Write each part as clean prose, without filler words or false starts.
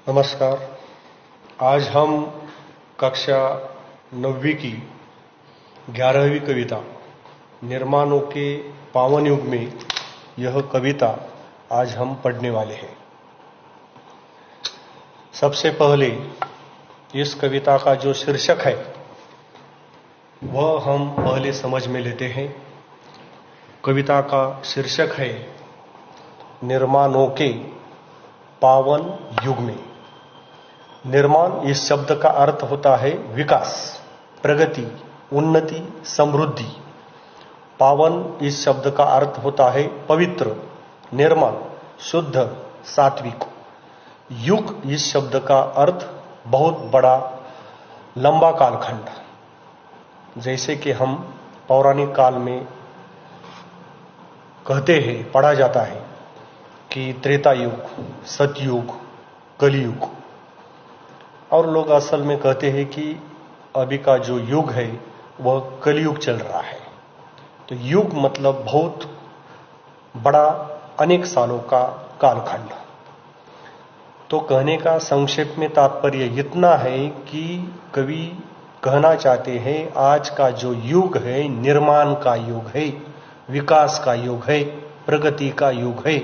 नमस्कार। आज हम कक्षा 9वीं की 11वीं कविता निर्माणों के पावन युग में यह कविता आज हम पढ़ने वाले हैं। सबसे पहले इस कविता का जो शीर्षक है वह हम पहले समझ में लेते हैं। कविता का शीर्षक है निर्माणों के पावन युग में। निर्माण इस शब्द का अर्थ होता है विकास, प्रगति, उन्नति, समृद्धि। पावन इस शब्द का अर्थ होता है पवित्र, निर्मल, शुद्ध, सात्विक। युग इस शब्द का अर्थ बहुत बड़ा, लंबा कालखंड। जैसे कि हम पौराणिक काल में कहते हैं, पढ़ा जाता है कि त्रेता युग, सतयुग, कलयुग। और लोग असल में कहते हैं कि अभी का जो युग है वह कलयुग चल रहा है। तो युग मतलब बहुत बड़ा, अनेक सालों का कालखंड। तो कहने का संक्षेप में तात्पर्य इतना है कि कवि कहना चाहते हैं आज का जो युग है निर्माण का युग है, विकास का युग है, प्रगति का युग है,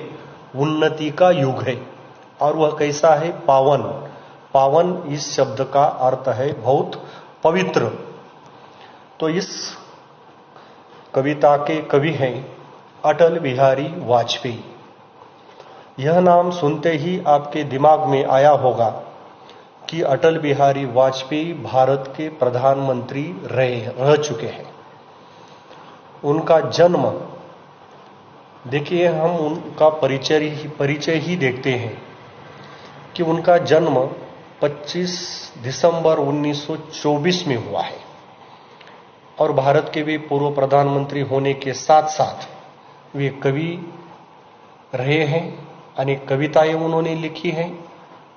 उन्नति का युग है। और वह कैसा है? पावन। पावन इस शब्द का अर्थ है बहुत पवित्र। तो इस कविता के कवि हैं अटल बिहारी वाजपेयी। यह नाम सुनते ही आपके दिमाग में आया होगा कि अटल बिहारी वाजपेयी भारत के प्रधानमंत्री रह चुके हैं। उनका जन्म, देखिए हम उनका परिचय ही देखते हैं कि उनका जन्म 25 दिसंबर 1924 में हुआ है। और भारत के भी पूर्व प्रधानमंत्री होने के साथ साथ वे कवि रहे हैं। अनेक कविताएं उन्होंने लिखी हैं।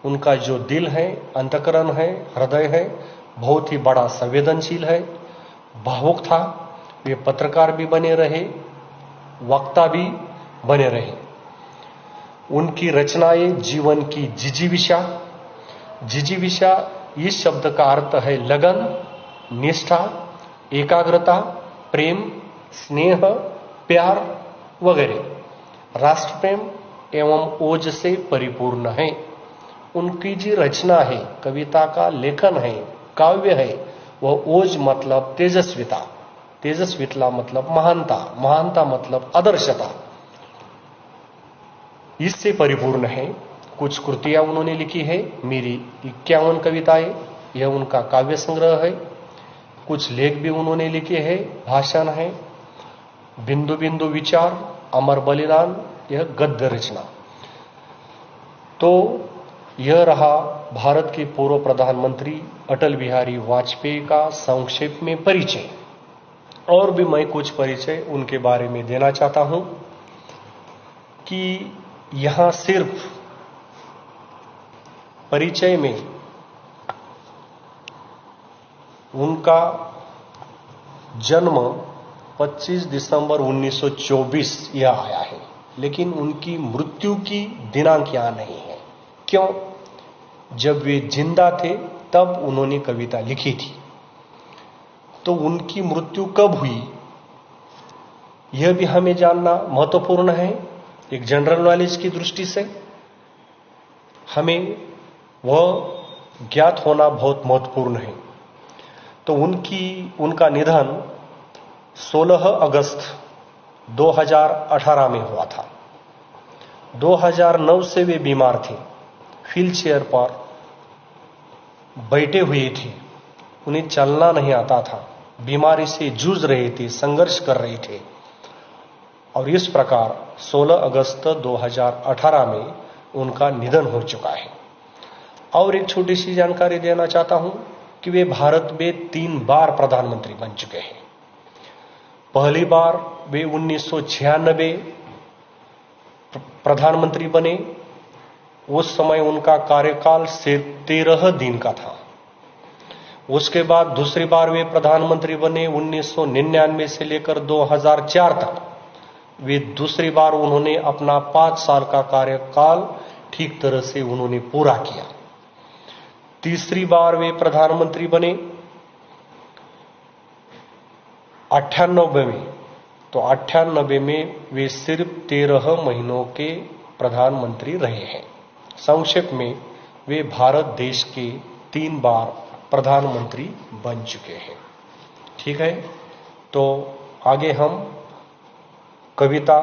उनका जो दिल है, अंतःकरण है, हृदय है, बहुत ही बड़ा संवेदनशील है, भावुक था। वे पत्रकार भी बने रहे, वक्ता भी बने रहे। उनकी रचनाएं जीवन की जिजीविषा। जिजीविषा इस शब्द का अर्थ है लगन, निष्ठा, एकाग्रता, प्रेम, स्नेह, प्यार वगैरह। राष्ट्र प्रेम एवं ओज से परिपूर्ण है। उनकी जो रचना है, कविता का लेखन है, काव्य है, वह ओज मतलब तेजस्विता, तेजस्विता मतलब महानता, महानता मतलब आदर्शता, इससे परिपूर्ण है। कुछ कृतियां उन्होंने लिखी है। मेरी 51 कविताएं, यह उनका काव्य संग्रह है। कुछ लेख भी उन्होंने लिखे हैं, भाषण है। बिंदु बिंदु विचार, अमर बलिदान, यह गद्य रचना। तो यह रहा भारत के पूर्व प्रधानमंत्री अटल बिहारी वाजपेयी का संक्षेप में परिचय। और भी मैं कुछ परिचय उनके बारे में देना चाहता हूं कि यहां सिर्फ परिचय में उनका जन्म 25 दिसंबर 1924 यह आया है, लेकिन उनकी मृत्यु की दिनांक यहां नहीं है। क्यों? जब वे जिंदा थे तब उन्होंने कविता लिखी थी। तो उनकी मृत्यु कब हुई यह भी हमें जानना महत्वपूर्ण है। एक जनरल नॉलेज की दृष्टि से हमें वह ज्ञात होना बहुत महत्वपूर्ण है। तो उनका निधन 16 अगस्त 2018 में हुआ था। 2009 से वे बीमार थे, व्हील चेयर पर बैठे हुए थे, उन्हें चलना नहीं आता था, बीमारी से जूझ रहे थे, संघर्ष कर रहे थे। और इस प्रकार 16 अगस्त 2018 में उनका निधन हो चुका है। और एक छोटी सी जानकारी देना चाहता हूं कि वे भारत में 3 बार प्रधानमंत्री बन चुके हैं। पहली बार वे 1996 प्रधानमंत्री बने। उस समय उनका कार्यकाल सिर्फ 13 दिन का था। उसके बाद दूसरी बार वे प्रधानमंत्री बने 1999 से लेकर 2004 तक। वे दूसरी बार उन्होंने अपना 5 साल का कार्यकाल ठीक तरह से उन्होंने पूरा किया। तीसरी बार वे प्रधानमंत्री बने 98 में। तो 98 में वे सिर्फ 13 महीनों के प्रधानमंत्री रहे हैं। संक्षेप में वे भारत देश के 3 बार प्रधानमंत्री बन चुके हैं। ठीक है, तो आगे हम कविता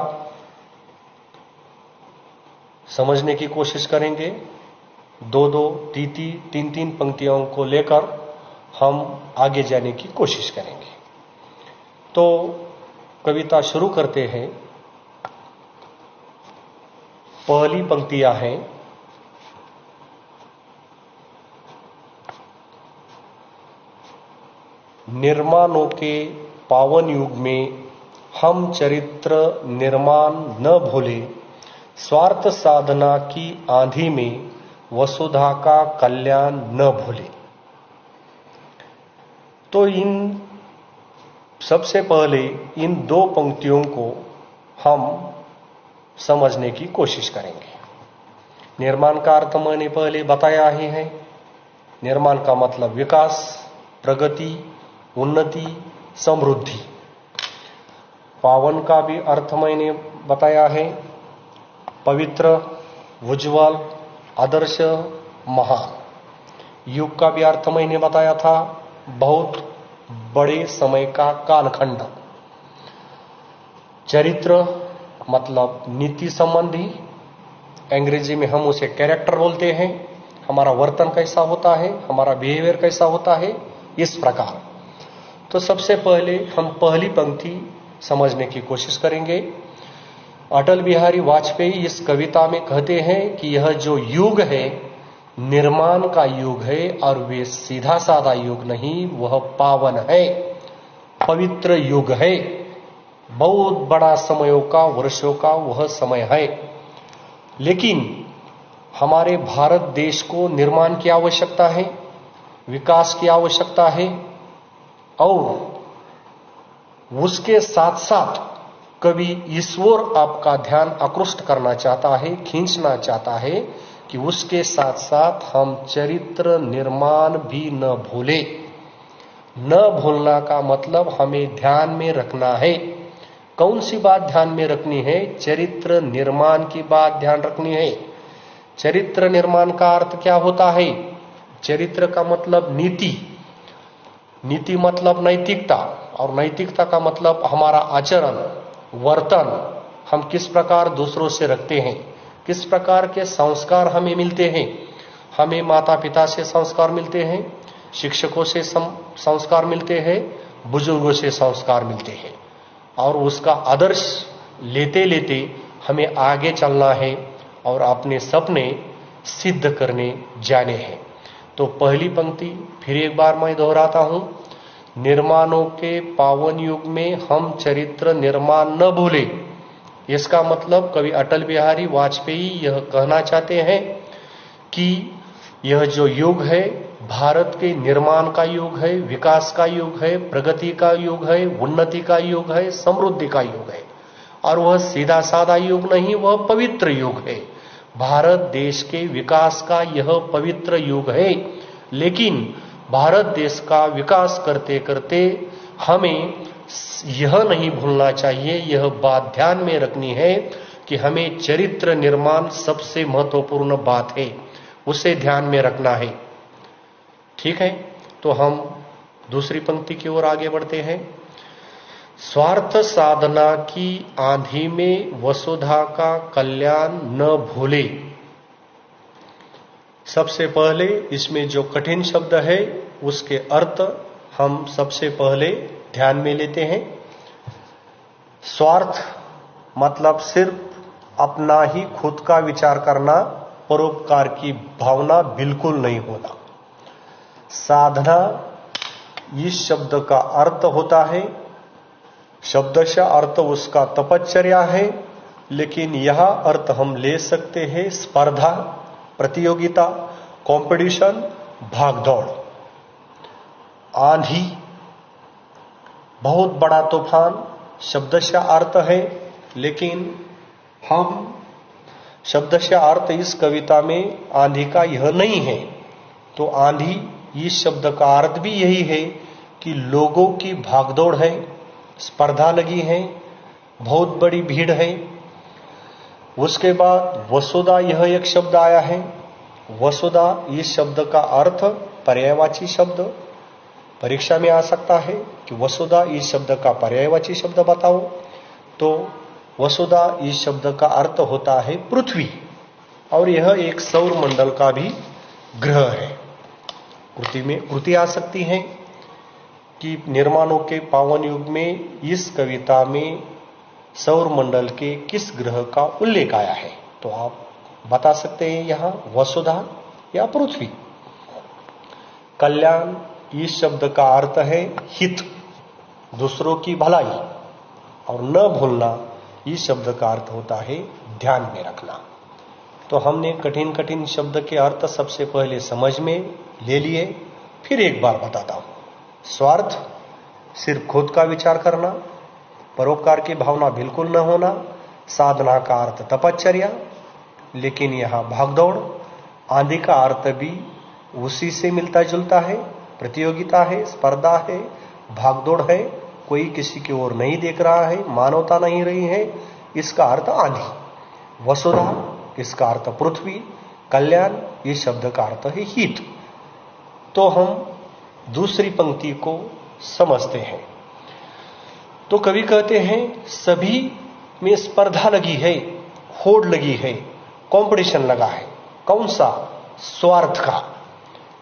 समझने की कोशिश करेंगे। 2-2, 3-3 पंक्तियों को लेकर हम आगे जाने की कोशिश करेंगे। तो कविता शुरू करते हैं। पहली पंक्तियां हैं, निर्माणों के पावन युग में हम चरित्र निर्माण न भूले, स्वार्थ साधना की आंधी में वसुधा का कल्याण न भूले। तो सबसे पहले इन 2 पंक्तियों को हम समझने की कोशिश करेंगे। निर्माण का अर्थ मैंने पहले बताया ही है। निर्माण का मतलब विकास, प्रगति, उन्नति, समृद्धि। पावन का भी अर्थ मैंने बताया है, पवित्र, उज्ज्वल, आदर्श, महान। युग का भी अर्थ मैंने बताया था, बहुत बड़े समय का कालखंड। चरित्र मतलब नीति संबंधी, अंग्रेजी में हम उसे कैरेक्टर बोलते हैं। हमारा वर्तन कैसा होता है, हमारा बिहेवियर कैसा होता है, इस प्रकार। तो सबसे पहले हम पहली पंक्ति समझने की कोशिश करेंगे। अटल बिहारी वाजपेयी इस कविता में कहते हैं कि यह जो युग है निर्माण का युग है, और वे सीधा साधा युग नहीं, वह पावन है, पवित्र युग है, बहुत बड़ा समयों का, वर्षों का वह समय है। लेकिन हमारे भारत देश को निर्माण की आवश्यकता है, विकास की आवश्यकता है, और उसके साथ साथ कभी ईश्वर आपका ध्यान आकृष्ट करना चाहता है, खींचना चाहता है कि उसके साथ साथ हम चरित्र निर्माण भी न भूले। न भूलना का मतलब हमें ध्यान में रखना है। कौन सी बात ध्यान में रखनी है? चरित्र निर्माण की बात ध्यान रखनी है। चरित्र निर्माण का अर्थ क्या होता है? चरित्र का मतलब नीति, नीति मतलब नैतिकता, और नैतिकता का मतलब हमारा आचरण, वर्तन, हम किस प्रकार दूसरों से रखते हैं, किस प्रकार के संस्कार हमें मिलते हैं। हमें माता पिता से संस्कार मिलते हैं, शिक्षकों से संस्कार मिलते हैं, बुजुर्गों से संस्कार मिलते हैं, और उसका आदर्श लेते लेते हमें आगे चलना है और अपने सपने सिद्ध करने जाने हैं। तो पहली पंक्ति फिर एक बार मैं दोहराता हूं, निर्माणों के पावन युग में हम चरित्र निर्माण न भूले। इसका मतलब कवि अटल बिहारी वाजपेयी यह कहना चाहते हैं कि यह जो युग है भारत के निर्माण का युग है, विकास का युग है, प्रगति का युग है, उन्नति का युग है, समृद्धि का युग है, और वह सीधा साधा युग नहीं, वह पवित्र युग है। भारत देश के विकास का यह पवित्र युग है। लेकिन भारत देश का विकास करते करते हमें यह नहीं भूलना चाहिए, यह बात ध्यान में रखनी है कि हमें चरित्र निर्माण सबसे महत्वपूर्ण बात है, उसे ध्यान में रखना है। ठीक है, तो हम दूसरी पंक्ति की ओर आगे बढ़ते हैं। स्वार्थ साधना की आंधी में वसुधा का कल्याण न भूले। सबसे पहले इसमें जो कठिन शब्द है उसके अर्थ हम सबसे पहले ध्यान में लेते हैं। स्वार्थ मतलब सिर्फ अपना ही खुद का विचार करना, परोपकार की भावना बिल्कुल नहीं होना। साधना इस शब्द का अर्थ होता है, शब्दशः अर्थ उसका तपश्चर्या है, लेकिन यह अर्थ हम ले सकते हैं स्पर्धा, प्रतियोगिता, कंपटीशन, भागदौड़। आंधी, बहुत बड़ा तूफान शब्दशः अर्थ है, लेकिन हम शब्दशः अर्थ इस कविता में आंधी का यह नहीं है। तो आंधी इस शब्द का अर्थ भी यही है कि लोगों की भागदौड़ है, स्पर्धा लगी है, बहुत बड़ी भीड़ है। उसके बाद वसुधा यह एक शब्द आया है। वसुधा इस शब्द का अर्थ पर्यायवाची शब्द परीक्षा में आ सकता है कि वसुधा इस शब्द का पर्यायवाची शब्द बताओ। तो वसुधा इस शब्द का अर्थ होता है पृथ्वी, और यह एक सौर मंडल का भी ग्रह है। कृति आ सकती है कि निर्माणों के पावन युग में इस कविता में सौर मंडल के किस ग्रह का उल्लेख आया है, तो आप बता सकते हैं यहां वसुधा या पृथ्वी। कल्याण इस शब्द का अर्थ है हित, दूसरों की भलाई, और न भूलना इस शब्द का अर्थ होता है ध्यान में रखना। तो हमने कठिन कठिन शब्द के अर्थ सबसे पहले समझ में ले लिए, फिर एक बार बताता हूं। स्वार्थ सिर्फ खुद का विचार करना, परोपकार की भावना बिल्कुल न होना। साधना का अर्थ तपश्चर्या, लेकिन यहां भागदौड़। आंधी का अर्थ भी उसी से मिलता जुलता है, प्रतियोगिता है, स्पर्धा है, भागदौड़ है, कोई किसी की ओर नहीं देख रहा है, मानवता नहीं रही है, इसका अर्थ आंधी। वसुधा इसका अर्थ पृथ्वी, कल्याण इस शब्द का अर्थ है हित। तो हम दूसरी पंक्ति को समझते हैं। तो कवि कहते हैं सभी में स्पर्धा लगी है, होड़ लगी है, कंपटीशन लगा है। कौन सा? स्वार्थ का।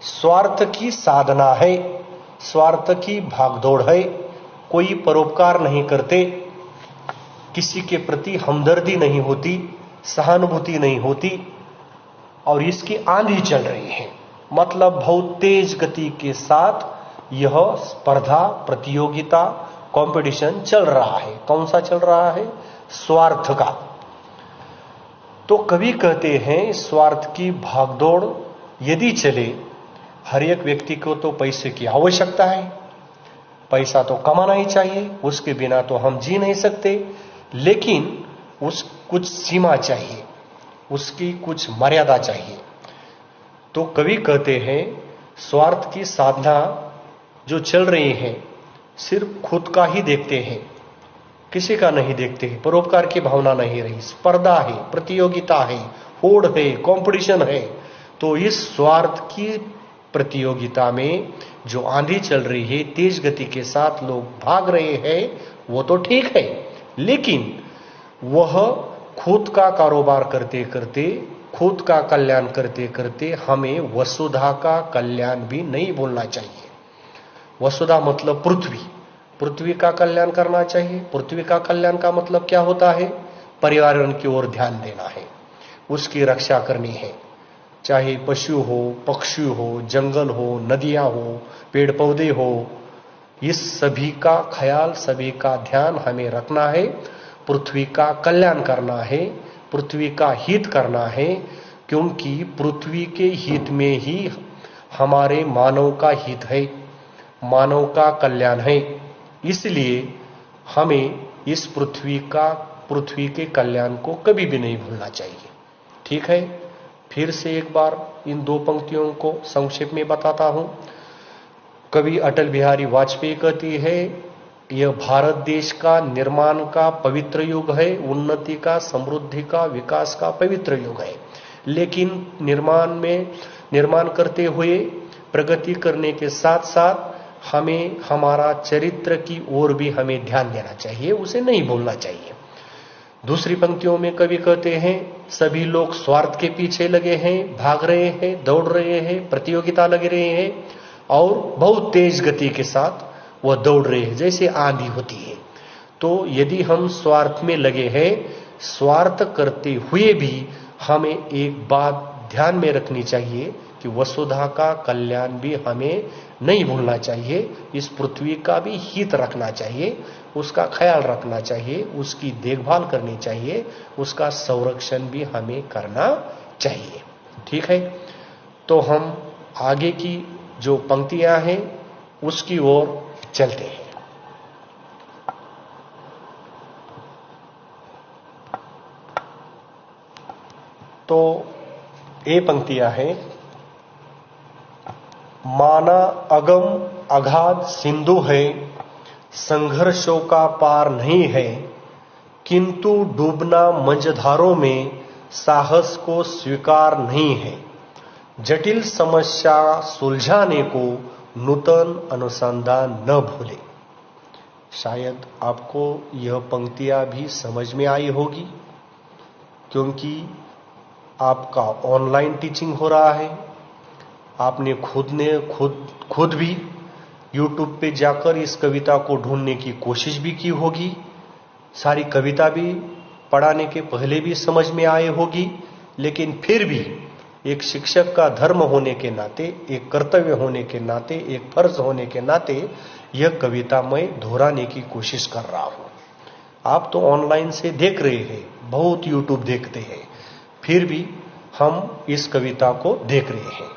स्वार्थ की साधना है, स्वार्थ की भागदौड़ है, कोई परोपकार नहीं करते, किसी के प्रति हमदर्दी नहीं होती, सहानुभूति नहीं होती, और इसकी आंधी चल रही है। मतलब बहुत तेज गति के साथ यह स्पर्धा, प्रतियोगिता, कंपटीशन चल रहा है। कौन सा चल रहा है? स्वार्थ का। तो कवि कहते हैं स्वार्थ की भागदौड़ यदि चले, हर एक व्यक्ति को तो पैसे की आवश्यकता है, पैसा तो कमाना ही चाहिए, उसके बिना तो हम जी नहीं सकते, लेकिन उस कुछ सीमा चाहिए, उसकी कुछ मर्यादा चाहिए। तो कवि कहते हैं स्वार्थ की साधना जो चल रही है सिर्फ खुद का ही देखते हैं, किसी का नहीं देखते, परोपकार की भावना नहीं रही, स्पर्धा है, प्रतियोगिता है, होड़ है, कंपटीशन है। तो इस स्वार्थ की प्रतियोगिता में जो आंधी चल रही है, तेज गति के साथ लोग भाग रहे हैं, वो तो ठीक है, लेकिन वह खुद का कारोबार करते करते, खुद का कल्याण करते करते हमें वसुधा का कल्याण भी नहीं भूलना चाहिए। वसुधा मतलब पृथ्वी, पृथ्वी का कल्याण करना चाहिए। पृथ्वी का कल्याण का मतलब क्या होता है? पर्यावरण की ओर ध्यान देना है, उसकी रक्षा करनी है, चाहे पशु हो, पक्षी हो, जंगल हो, नदियां हो, पेड़ पौधे हो, इस सभी का ख्याल, सभी का ध्यान हमें रखना है। पृथ्वी का कल्याण करना है, पृथ्वी का हित करना है, क्योंकि पृथ्वी के हित में ही हमारे मानव का हित है, मानव का कल्याण है। इसलिए हमें इस पृथ्वी के कल्याण को कभी भी नहीं भूलना चाहिए। ठीक है, फिर से एक बार इन दो पंक्तियों को संक्षेप में बताता हूं। कवि अटल बिहारी वाजपेयी कहती है यह भारत देश का निर्माण का पवित्र युग है, उन्नति का, समृद्धि का, विकास का पवित्र युग है। लेकिन निर्माण करते हुए प्रगति करने के साथ साथ हमें हमारा चरित्र की ओर भी हमें ध्यान देना चाहिए, उसे नहीं भूलना चाहिए। दूसरी पंक्तियों में कवि कहते हैं सभी लोग स्वार्थ के पीछे लगे हैं, भाग रहे हैं, दौड़ रहे हैं, प्रतियोगिता लगे रहे हैं, और बहुत तेज गति के साथ वह दौड़ रहे हैं जैसे आंधी होती है। तो यदि हम स्वार्थ में लगे हैं, स्वार्थ करते हुए भी हमें एक बात ध्यान में रखनी चाहिए कि वसुधा का कल्याण भी हमें नहीं भूलना चाहिए, इस पृथ्वी का भी हित रखना चाहिए, उसका ख्याल रखना चाहिए, उसकी देखभाल करनी चाहिए, उसका संरक्षण भी हमें करना चाहिए। ठीक है, तो हम आगे की जो पंक्तियां हैं उसकी ओर चलते हैं। तो ये पंक्तियां हैं माना अगम अगाध सिंधु है, संघर्षों का पार नहीं है, किंतु डूबना मझधारों में साहस को स्वीकार नहीं है। जटिल समस्या सुलझाने को नूतन अनुसंधान न भूले। शायद आपको यह पंक्तियां भी समझ में आई होगी, क्योंकि आपका ऑनलाइन टीचिंग हो रहा है। आपने खुद भी YouTube पे जाकर इस कविता को ढूंढने की कोशिश भी की होगी। सारी कविता भी पढ़ाने के पहले भी समझ में आए होगी, लेकिन फिर भी एक शिक्षक का धर्म होने के नाते, एक कर्तव्य होने के नाते, एक फर्ज होने के नाते यह कविता मैं दोहराने की कोशिश कर रहा हूं। आप तो ऑनलाइन से देख रहे हैं, बहुत YouTube देखते हैं, फिर भी हम इस कविता को देख रहे हैं।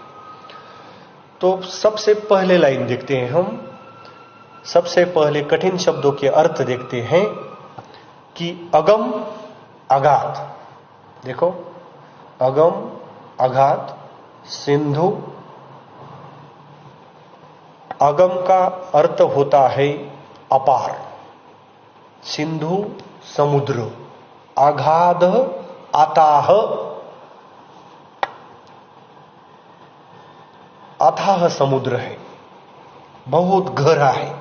तो सबसे पहले लाइन देखते हैं हम। सबसे पहले कठिन शब्दों के अर्थ देखते हैं कि अगम अगाध। देखो, अगम अगाध सिंधु। अगम का अर्थ होता है अपार, सिंधु समुद्र, अगाध अथाह, अथाह समुद्र है, बहुत गहरा है।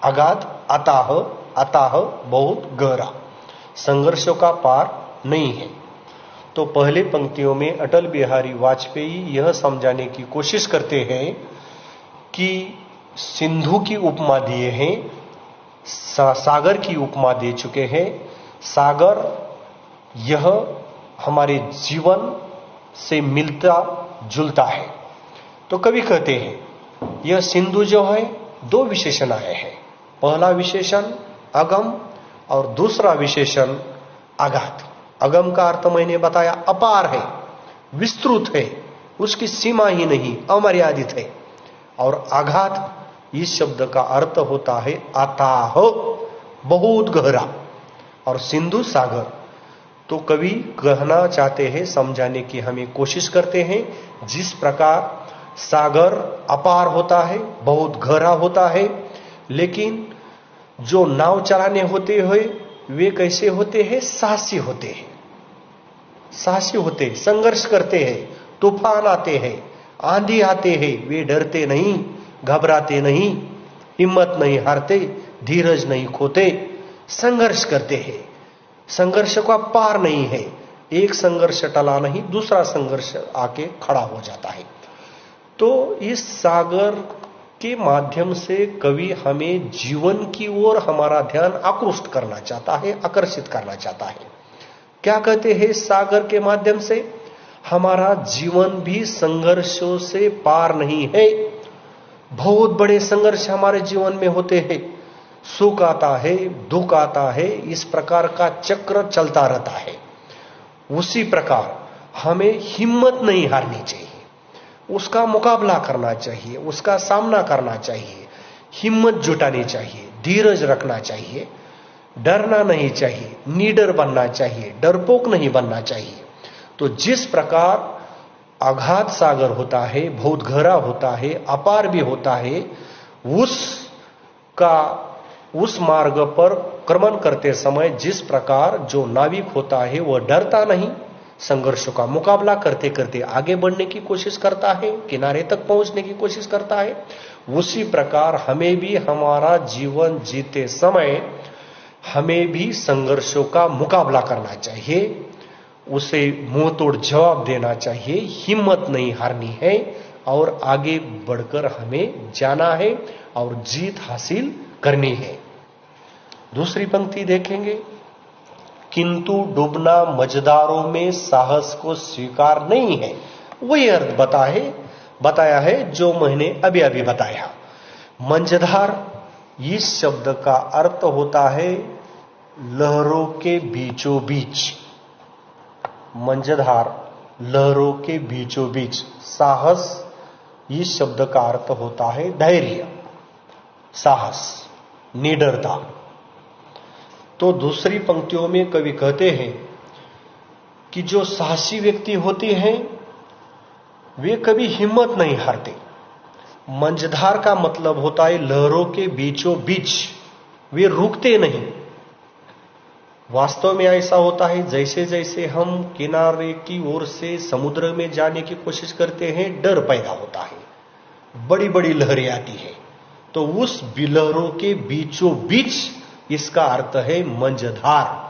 अगाध अथाह, अथाह बहुत गहरा, संघर्षों का पार नहीं है। तो पहले पंक्तियों में अटल बिहारी वाजपेयी यह समझाने की कोशिश करते हैं कि सिंधु की उपमा दिए हैं, सागर की उपमा दे चुके हैं। सागर यह हमारे जीवन से मिलता जुलता है। तो कवि कहते हैं यह सिंधु जो है, दो विशेषण आए हैं। पहला विशेषण अगम और दूसरा विशेषण अगाध। अगम का अर्थ मैंने बताया अपार है, विस्तृत है, उसकी सीमा ही नहीं, अमर्यादित है। और अगाध इस शब्द का अर्थ होता है अथाह, बहुत गहरा। और सिंधु सागर। तो कवि कहना चाहते हैं, समझाने की हमें कोशिश करते हैं, जिस प्रकार सागर अपार होता है, बहुत गहरा होता है, लेकिन जो नाव चलाने होते हुए वे कैसे होते हैं? साहसी होते हैं, साहसी होते हैं, संघर्ष करते हैं, तूफान आते हैं, आंधी आते हैं, वे डरते नहीं, घबराते नहीं, हिम्मत नहीं हारते, धीरज नहीं खोते, संघर्ष करते हैं। संघर्ष का पार नहीं है, एक संघर्ष टला नहीं, दूसरा संघर्ष आके खड़ा हो जाता है। तो इस सागर के माध्यम से कवि हमें जीवन की ओर हमारा ध्यान आकृष्ट करना चाहता है, आकर्षित करना चाहता है। क्या कहते हैं? सागर के माध्यम से हमारा जीवन भी संघर्षों से पार नहीं है। बहुत बड़े संघर्ष हमारे जीवन में होते हैं, सुख आता है, दुख आता है, इस प्रकार का चक्र चलता रहता है। उसी प्रकार हमें हिम्मत नहीं हारनी चाहिए, उसका मुकाबला करना चाहिए, उसका सामना करना चाहिए, हिम्मत जुटानी चाहिए, धीरज रखना चाहिए, डरना नहीं चाहिए, निडर बनना चाहिए, डरपोक नहीं बनना चाहिए। तो जिस प्रकार अगाध सागर होता है, बहुत गहरा होता है, अपार भी होता है, उस मार्ग पर क्रमण करते समय जिस प्रकार जो नाविक होता है वह डरता नहीं, संघर्षों का मुकाबला करते करते आगे बढ़ने की कोशिश करता है, किनारे तक पहुंचने की कोशिश करता है, उसी प्रकार हमें भी हमारा जीवन जीते समय हमें भी संघर्षों का मुकाबला करना चाहिए, उसे मुंह तोड़ जवाब देना चाहिए, हिम्मत नहीं हारनी है और आगे बढ़कर हमें जाना है और जीत हासिल करनी है। दूसरी पंक्ति देखेंगे, किंतु डूबना मझधारों में साहस को स्वीकार नहीं है। वही अर्थ बताया है जो मैंने अभी अभी बताया। मंझधार इस शब्द का अर्थ होता है लहरों के बीचों बीच। मंझधार लहरों के बीचों बीच। साहस इस शब्द का अर्थ होता है धैर्य, साहस, निडरता। तो दूसरी पंक्तियों में कवि कहते हैं कि जो साहसी व्यक्ति होते हैं वे कभी हिम्मत नहीं हारते, मंझधार का मतलब होता है लहरों के बीचों बीच, वे रुकते नहीं। वास्तव में ऐसा होता है, जैसे जैसे हम किनारे की ओर से समुद्र में जाने की कोशिश करते हैं, डर पैदा होता है, बड़ी बड़ी लहरें आती है। तो उस लहरों के बीचों बीच इसका अर्थ है मंझधार।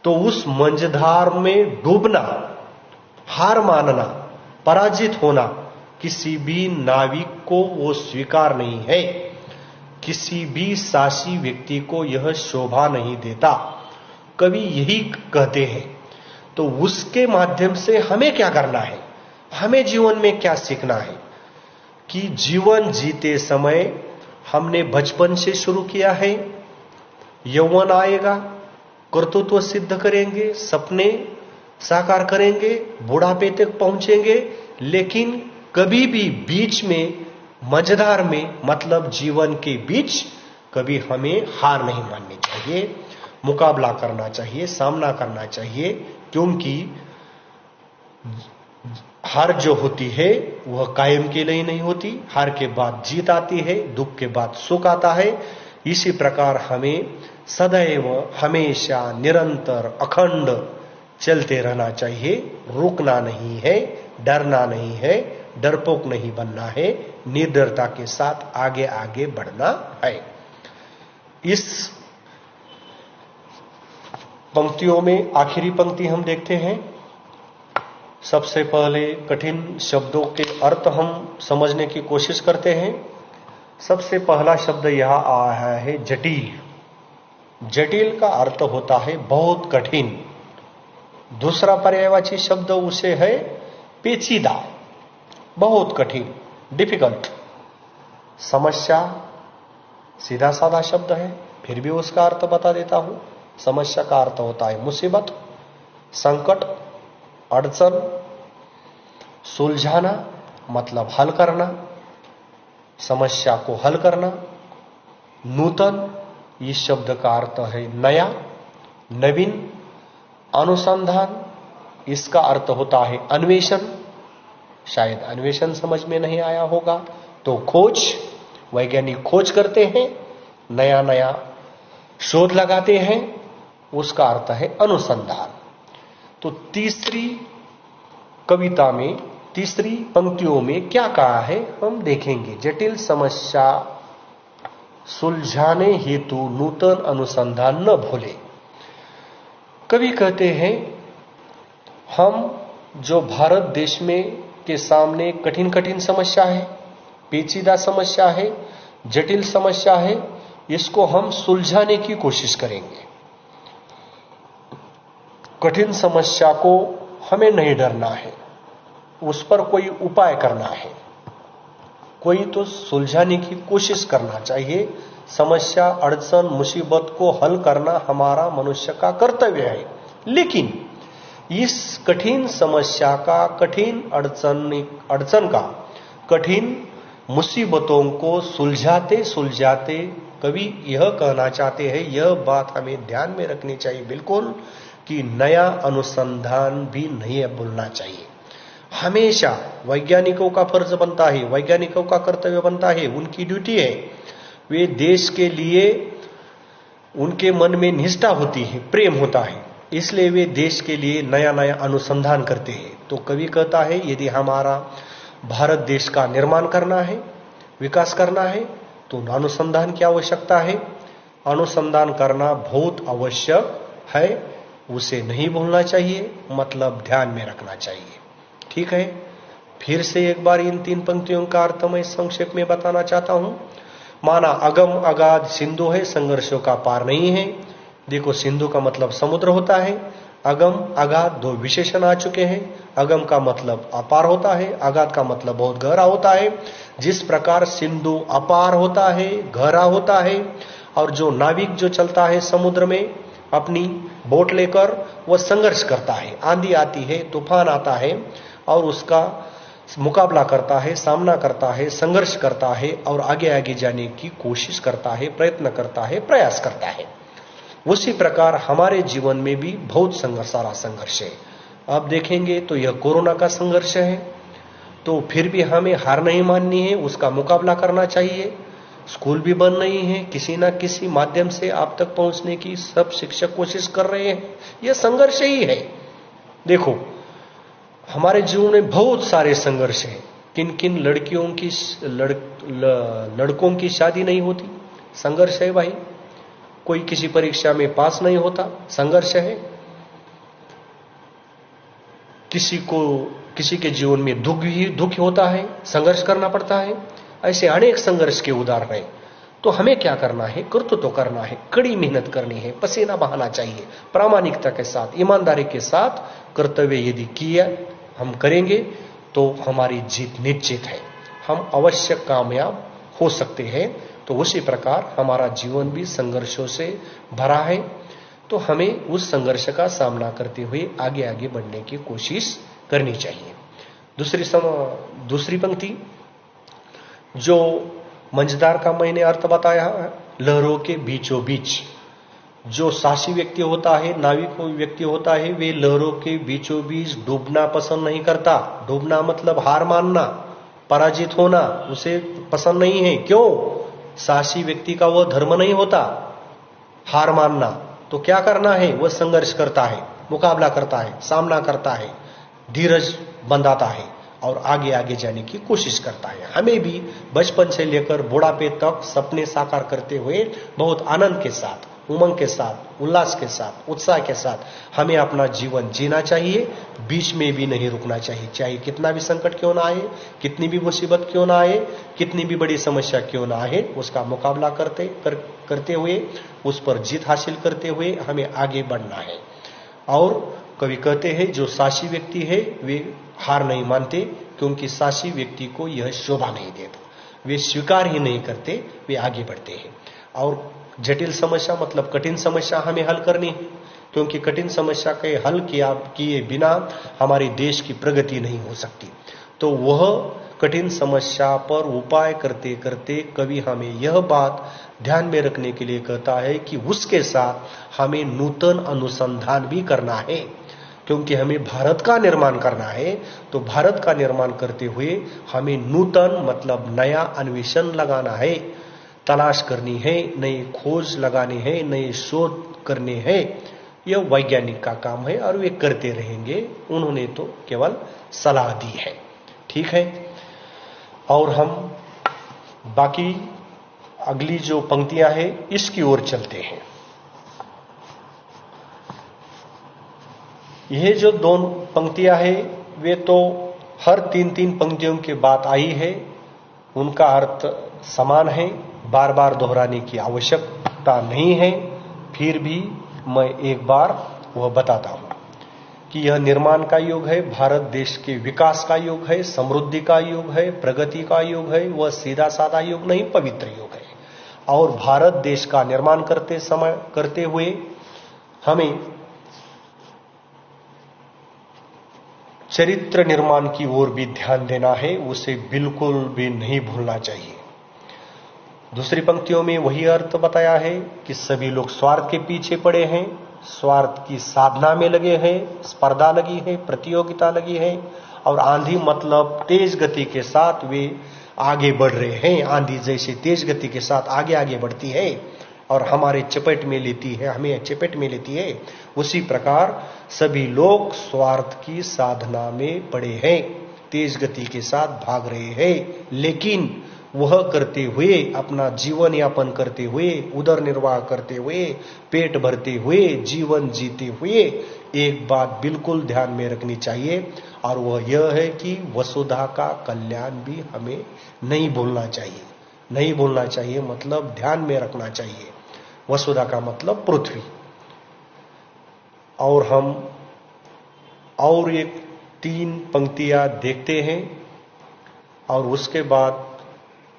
तो उस मंझधार में डूबना, हार मानना, पराजित होना किसी भी नाविक को वो स्वीकार नहीं है। किसी भी साहसी व्यक्ति को यह शोभा नहीं देता। कवि यही कहते हैं। तो उसके माध्यम से हमें क्या करना है, हमें जीवन में क्या सीखना है कि जीवन जीते समय हमने बचपन से शुरू किया है, यौवन आएगा, कर्तृत्व सिद्ध करेंगे, सपने साकार करेंगे, बुढ़ापे तक पहुंचेंगे, लेकिन कभी भी बीच में, मझधार में, मतलब जीवन के बीच कभी हमें हार नहीं माननी चाहिए, मुकाबला करना चाहिए, सामना करना चाहिए। क्योंकि हार जो होती है वह कायम के लिए नहीं होती। हार के बाद जीत आती है, दुख के बाद सुख आता है। इसी प्रकार हमें सदैव, हमेशा, निरंतर, अखंड चलते रहना चाहिए। रुकना नहीं है, डरना नहीं है, डरपोक नहीं बनना है, निर्डरता के साथ आगे आगे बढ़ना है। इस पंक्तियों में आखिरी पंक्ति हम देखते हैं। सबसे पहले कठिन शब्दों के अर्थ हम समझने की कोशिश करते हैं। सबसे पहला शब्द यहां आया है जटिल। जटिल का अर्थ होता है बहुत कठिन। दूसरा पर्यायवाची शब्द उसे है पेचीदा, बहुत कठिन, डिफिकल्ट। समस्या सीधा साधा शब्द है, फिर भी उसका अर्थ बता देता हूं। समस्या का अर्थ होता है मुसीबत, संकट, अड़चन। सुलझाना मतलब हल करना, समस्या को हल करना। नूतन, इस शब्द का अर्थ है नया, नवीन। अनुसंधान, इसका अर्थ होता है अन्वेषण। शायद अन्वेषण समझ में नहीं आया होगा तो खोज, वैज्ञानिक खोज करते हैं, नया नया शोध लगाते हैं, उसका अर्थ है अनुसंधान। तो तीसरी कविता में, तीसरी पंक्तियों में क्या कहा है हम देखेंगे। जटिल समस्या सुलझाने हेतु नूतन अनुसंधान न भूले। कवि कहते हैं हम जो भारत देश में के सामने कठिन कठिन समस्या है, पेचीदा समस्या है, जटिल समस्या है, इसको हम सुलझाने की कोशिश करेंगे। कठिन समस्या को हमें नहीं डरना है, उस पर कोई उपाय करना है, कोई तो सुलझाने की कोशिश करना चाहिए। समस्या, अड़चन, मुसीबत को हल करना हमारा मनुष्य का कर्तव्य है। लेकिन इस कठिन समस्या का, कठिन अड़चन का, कठिन मुसीबतों को सुलझाते सुलझाते कवि यह कहना चाहते हैं, यह बात हमें ध्यान में रखनी चाहिए बिल्कुल, कि नया अनुसंधान भी नहीं भूलना चाहिए। हमेशा वैज्ञानिकों का फर्ज बनता है, वैज्ञानिकों का कर्तव्य बनता है, उनकी ड्यूटी है। वे देश के लिए, उनके मन में निष्ठा होती है, प्रेम होता है, इसलिए वे देश के लिए नया नया अनुसंधान करते हैं। तो कवि कहता है यदि हमारा भारत देश का निर्माण करना है, विकास करना है, तो अनुसंधान की आवश्यकता है। अनुसंधान करना बहुत आवश्यक है, उसे नहीं भूलना चाहिए, मतलब ध्यान में रखना चाहिए। ठीक है, फिर से एक बार इन तीन पंक्तियों का अर्थ मैं संक्षेप में बताना चाहता हूं। माना अगम अगाध सिंधु है, संघर्षों का पार नहीं है। देखो, सिंधु का मतलब समुद्र होता है, अगम अगाध दो विशेषण आ चुके हैं। अगम का मतलब अपार होता है, अगाध का मतलब बहुत गहरा होता है। जिस प्रकार सिंधु अपार होता है, गहरा होता है, और जो नाविक जो चलता है समुद्र में अपनी बोट लेकर, वह संघर्ष करता है। आंधी आती है, तूफान आता है, और उसका मुकाबला करता है, सामना करता है, संघर्ष करता है, और आगे आगे जाने की कोशिश करता है, प्रयत्न करता है, प्रयास करता है। उसी प्रकार हमारे जीवन में भी बहुत सारा संघर्ष है। अब देखेंगे तो यह कोरोना का संघर्ष है, तो फिर भी हमें हार नहीं माननी है, उसका मुकाबला करना चाहिए। स्कूल भी बंद नहीं है, किसी ना किसी माध्यम से आप तक पहुंचने की सब शिक्षक कोशिश कर रहे हैं। यह संघर्ष ही है। देखो, हमारे जीवन में बहुत सारे संघर्ष हैं। किन किन लड़कों की शादी नहीं होती, संघर्ष है भाई। कोई किसी परीक्षा में पास नहीं होता, संघर्ष है। किसी के जीवन में दुख होता है, संघर्ष करना पड़ता है। ऐसे अनेक संघर्ष के उदाहरण हैं। तो हमें क्या करना है? कर्तृत्व करना है, कड़ी मेहनत करनी है, पसीना बहाना चाहिए, प्रामाणिकता के साथ, ईमानदारी के साथ कर्तव्य यदि किया हम करेंगे तो हमारी जीत निश्चित है। हम अवश्य कामयाब हो सकते हैं। तो उसी प्रकार हमारा जीवन भी संघर्षों से भरा है। तो हमें उस संघर्ष का सामना करते हुए आगे आगे बढ़ने की कोशिश करनी चाहिए। दूसरी पंक्ति जो मंझधार का मैंने अर्थ बताया, लहरों के बीचों बीच। जो साहसी व्यक्ति होता है, नाविक व्यक्ति होता है, वे लहरों के बीचों बीच डूबना पसंद नहीं करता। डूबना मतलब हार मानना, पराजित होना, उसे पसंद नहीं है। क्यों? साहसी व्यक्ति का वह धर्म नहीं होता हार मानना। तो क्या करना है? वह संघर्ष करता है, मुकाबला करता है, सामना करता है, धीरज बंधाता है और आगे आगे जाने की कोशिश करता है। हमें भी बचपन से लेकर बुढ़ापे तक सपने साकार करते हुए बहुत आनंद के साथ, उमंग के साथ, उल्लास के साथ, उत्साह के साथ हमें अपना जीवन जीना चाहिए। बीच में भी नहीं रुकना चाहिए। चाहे कितना भी संकट क्यों ना आए, कितनी भी मुसीबत क्यों ना आए, कितनी भी बड़ी समस्या क्यों ना आए, उसका मुकाबला करते हुए, उस पर जीत हासिल करते हुए हमें आगे बढ़ना है। और कवि कहते हैं जो साहसी व्यक्ति है वे हार नहीं मानते, क्योंकि साहसी व्यक्ति को यह शोभा नहीं देता। वे स्वीकार ही नहीं करते, वे आगे बढ़ते हैं। और जटिल समस्या मतलब कठिन समस्या हमें हल करनी है, क्योंकि कठिन समस्या के हल किए बिना हमारे देश की प्रगति नहीं हो सकती। तो वह कठिन समस्या पर उपाय करते करते कवि हमें यह बात ध्यान में रखने के लिए कहता है कि उसके साथ हमें नूतन अनुसंधान भी करना है, क्योंकि हमें भारत का निर्माण करना है। तो भारत का निर्माण करते हुए हमें नूतन मतलब नया अन्वेषण लगाना है, तलाश करनी है, नई खोज लगानी है, नए शोध करने हैं। यह वैज्ञानिक का काम है और वे करते रहेंगे। उन्होंने तो केवल सलाह दी है। ठीक है, और हम बाकी अगली जो पंक्तियां हैं इसकी ओर चलते हैं। यह जो दोनों पंक्तियां हैं वे तो हर तीन तीन पंक्तियों की बात आई है, उनका अर्थ समान है, बार बार दोहराने की आवश्यकता नहीं है। फिर भी मैं एक बार वह बताता हूं कि यह निर्माण का युग है, भारत देश के विकास का युग है, समृद्धि का युग है, प्रगति का युग है। वह सीधा साधा युग नहीं, पवित्र युग है। और भारत देश का निर्माण करते हुए हमें चरित्र निर्माण की ओर भी ध्यान देना है, उसे बिल्कुल भी नहीं भूलना चाहिए। दूसरी पंक्तियों में वही अर्थ बताया है कि सभी लोग स्वार्थ के पीछे पड़े हैं, स्वार्थ की साधना में लगे हैं, स्पर्धा लगी है, प्रतियोगिता लगी है। और आंधी मतलब तेज गति के साथ वे आगे बढ़ रहे हैं। आंधी जैसे तेज गति के साथ आगे आगे बढ़ती है और हमें चपेट में लेती है, उसी प्रकार सभी लोग स्वार्थ की साधना में पड़े हैं, तेज गति के साथ भाग रहे हैं। लेकिन वह करते हुए, अपना जीवन यापन करते हुए, उदर निर्वाह करते हुए, पेट भरते हुए, जीवन जीते हुए एक बात बिल्कुल ध्यान में रखनी चाहिए, और वह यह है कि वसुधा का कल्याण भी हमें नहीं भूलना चाहिए। नहीं भूलना चाहिए मतलब ध्यान में रखना चाहिए। वसुधा का मतलब पृथ्वी। और हम और एक 3 पंक्तियां देखते हैं और उसके बाद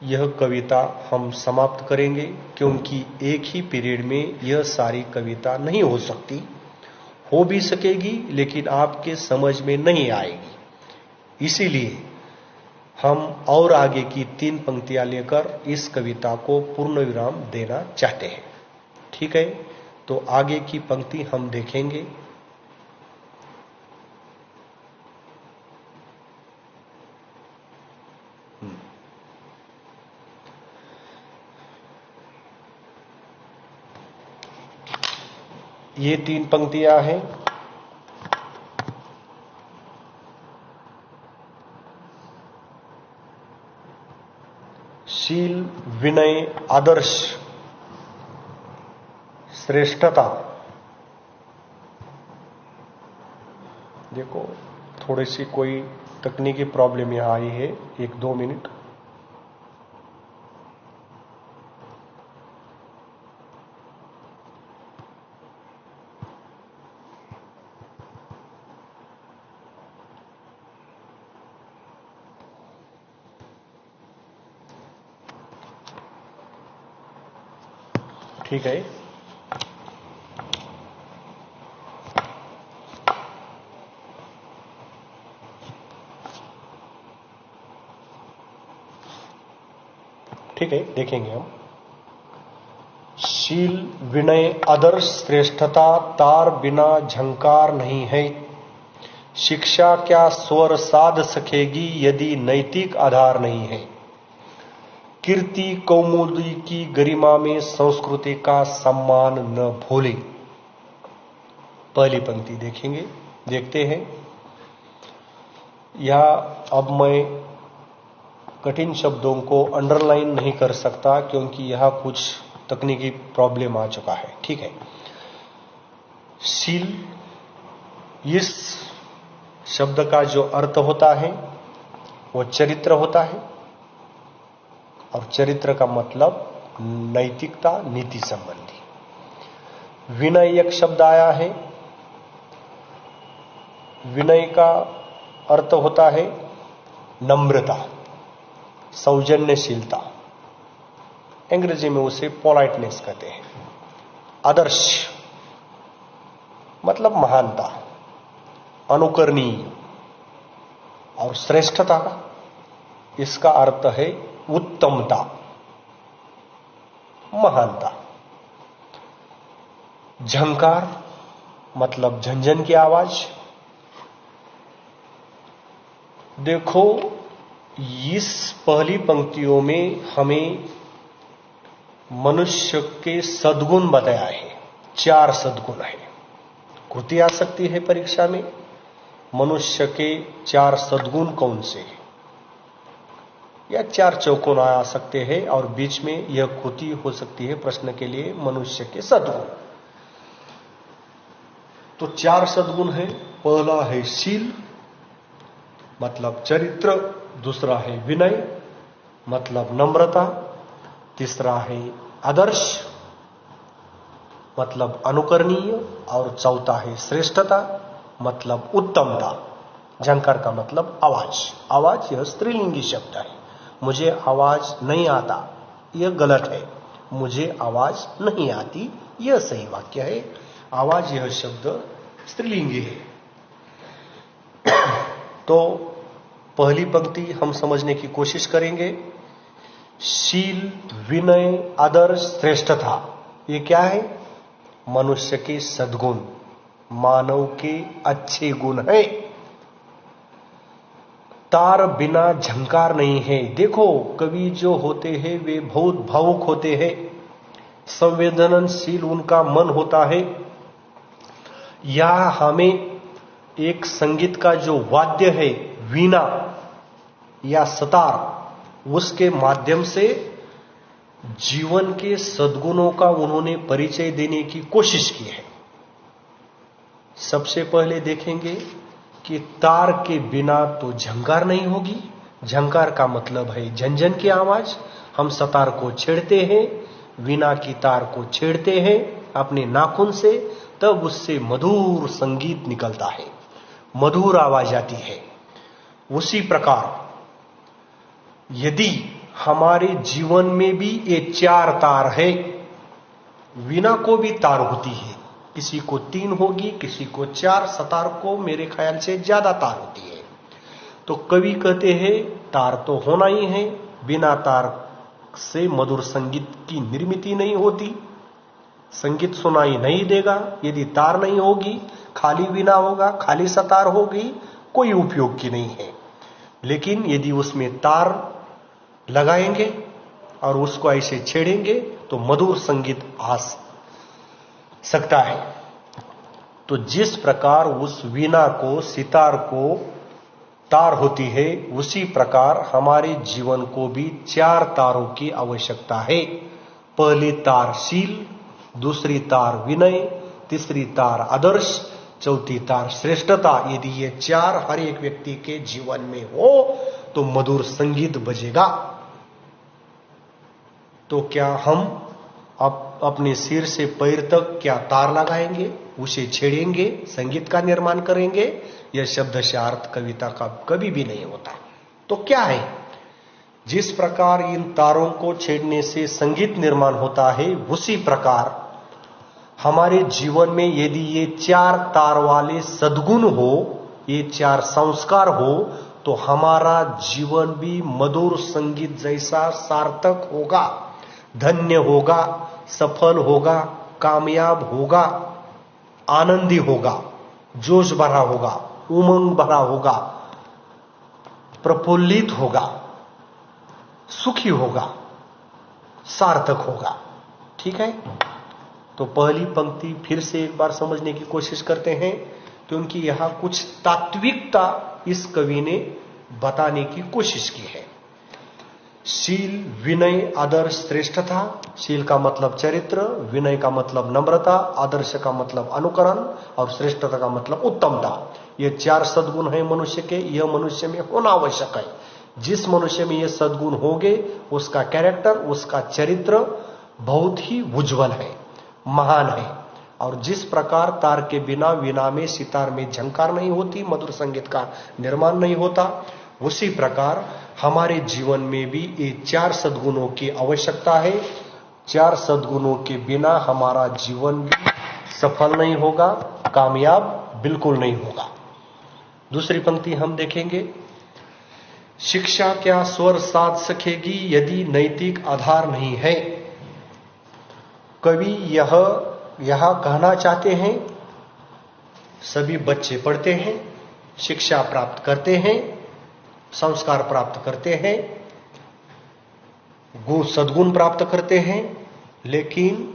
यह कविता हम समाप्त करेंगे, क्योंकि एक ही पीरियड में यह सारी कविता नहीं हो सकती। हो भी सकेगी लेकिन आपके समझ में नहीं आएगी। इसीलिए हम और आगे की 3 पंक्तियां लेकर इस कविता को पूर्ण विराम देना चाहते हैं। ठीक है, तो आगे की पंक्ति हम देखेंगे। ये 3 पंक्तियां हैं। शील, विनय, आदर्श, श्रेष्ठता। देखो थोड़ी सी कोई तकनीकी प्रॉब्लम यहां आई है, 1-2 मिनट। ठीक है। ठीक है, देखेंगे हम। शील, विनय, आदर्श, श्रेष्ठता, तार बिना झंकार नहीं है। शिक्षा क्या स्वर साध सकेगी यदि नैतिक आधार नहीं है। कीर्ति कौमुदी की गरिमा में संस्कृति का सम्मान न भूले। पहली पंक्ति देखेंगे, देखते हैं। यह अब मैं कठिन शब्दों को अंडरलाइन नहीं कर सकता क्योंकि यह कुछ तकनीकी प्रॉब्लम आ चुका है। ठीक है। शील, इस शब्द का जो अर्थ होता है वो चरित्र होता है, और चरित्र का मतलब नैतिकता, नीति संबंधी। विनय एक शब्द आया है। विनय का अर्थ होता है नम्रता, सौजन्यशीलता। अंग्रेजी में उसे पोलाइटनेस कहते हैं। आदर्श मतलब महानता, अनुकरणीय। और श्रेष्ठता का इसका अर्थ है उत्तमता, महानता। झंकार मतलब झंझन की आवाज। देखो इस पहली पंक्तियों में हमें मनुष्य के सद्गुण बताया है। 4 सद्गुण है। कृति आ सकती है परीक्षा में। मनुष्य के 4 सद्गुण कौन से हैं, या 4 चौकोन आ सकते हैं और बीच में यह कृति हो सकती है प्रश्न के लिए मनुष्य के सद्गुण। तो 4 सद्गुण है। पहला है शील मतलब चरित्र, दूसरा है विनय मतलब नम्रता, तीसरा है आदर्श मतलब अनुकरणीय, और चौथा है श्रेष्ठता मतलब उत्तमता। झंकार का मतलब आवाज। आवाज यह स्त्रीलिंगी शब्द है। मुझे आवाज नहीं आता यह गलत है, मुझे आवाज नहीं आती यह सही वाक्य है। आवाज यह शब्द स्त्रीलिंगी है। तो पहली पंक्ति हम समझने की कोशिश करेंगे। शील, विनय, आदर्श, श्रेष्ठता, ये क्या है? मनुष्य के सद्गुण, मानव के अच्छे गुण है। तार बिना झंकार नहीं है। देखो कवि जो होते हैं वे बहुत भावुक होते हैं, संवेदनशील उनका मन होता है। या हमें एक संगीत का जो वाद्य है वीणा या सतार, उसके माध्यम से जीवन के सद्गुणों का उन्होंने परिचय देने की कोशिश की है। सबसे पहले देखेंगे कि तार के बिना तो झंकार नहीं होगी। झंकार का मतलब है झंझन की आवाज। हम सतार को छेड़ते हैं, वीणा की तार को छेड़ते हैं अपने नाखून से, तब उससे मधुर संगीत निकलता है, मधुर आवाज आती है। उसी प्रकार यदि हमारे जीवन में भी ये 4 तार है, वीणा को भी तार होती है, किसी को 3 होगी, किसी को 4, सतार को मेरे ख्याल से ज्यादा तार होती है। तो कवि कहते हैं तार तो होना ही है, बिना तार से मधुर संगीत की निर्मित नहीं होती, संगीत सुनाई नहीं देगा। यदि तार नहीं होगी, खाली वीणा होगा, खाली सतार होगी, कोई उपयोग की नहीं है। लेकिन यदि उसमें तार लगाएंगे और उसको ऐसे छेड़ेंगे तो मधुर संगीत आ सकता है। तो जिस प्रकार उस वीणा को, सितार को तार होती है, उसी प्रकार हमारे जीवन को भी 4 तारों की आवश्यकता है। पहली तार शील, दूसरी तार विनय, तीसरी तार आदर्श, चौथी तार श्रेष्ठता। यदि ये 4 हर एक व्यक्ति के जीवन में हो तो मधुर संगीत बजेगा। तो क्या हम अपने सिर से पैर तक क्या तार लगाएंगे, उसे छेड़ेंगे, संगीत का निर्माण करेंगे? यह शब्द से अर्थ कविता का कभी भी नहीं होता। तो क्या है? जिस प्रकार इन तारों को छेड़ने से संगीत निर्माण होता है, उसी प्रकार हमारे जीवन में यदि ये 4 तार वाले सद्गुण हो, ये 4 संस्कार हो, तो हमारा जीवन भी मधुर संगीत जैसा सार्थक होगा, धन्य होगा, सफल होगा, कामयाब होगा, आनंदी होगा, जोश भरा होगा, उमंग भरा होगा, प्रफुल्लित होगा, सुखी होगा, सार्थक होगा। ठीक है? तो पहली पंक्ति फिर से एक बार समझने की कोशिश करते हैं, क्योंकि यहां कुछ तात्विकता इस कवि ने बताने की कोशिश की है। शील, विनय, आदर्श, श्रेष्ठता। शील का मतलब चरित्र, विनय का मतलब नम्रता, आदर्श का मतलब अनुकरण और श्रेष्ठता का मतलब उत्तमता। ये 4 सद्गुण हैं मनुष्य के, यह मनुष्य में होना आवश्यक है। जिस मनुष्य में ये सद्गुण होंगे, उसका कैरेक्टर, उसका चरित्र बहुत ही उज्जवल है, महान है। और जिस प्रकार तार के बिना वीणा में, सितार में झंकार नहीं होती, मधुर संगीत का निर्माण नहीं होता, उसी प्रकार हमारे जीवन में भी ये 4 सद्गुणों की आवश्यकता है। 4 सद्गुणों के बिना हमारा जीवन भी सफल नहीं होगा, कामयाब बिल्कुल नहीं होगा। दूसरी पंक्ति हम देखेंगे। शिक्षा क्या स्वर साध सकेगी यदि नैतिक आधार नहीं है? कवि यह कहना चाहते हैं, सभी बच्चे पढ़ते हैं, शिक्षा प्राप्त करते हैं, संस्कार प्राप्त करते हैं, सद्गुण प्राप्त करते हैं, लेकिन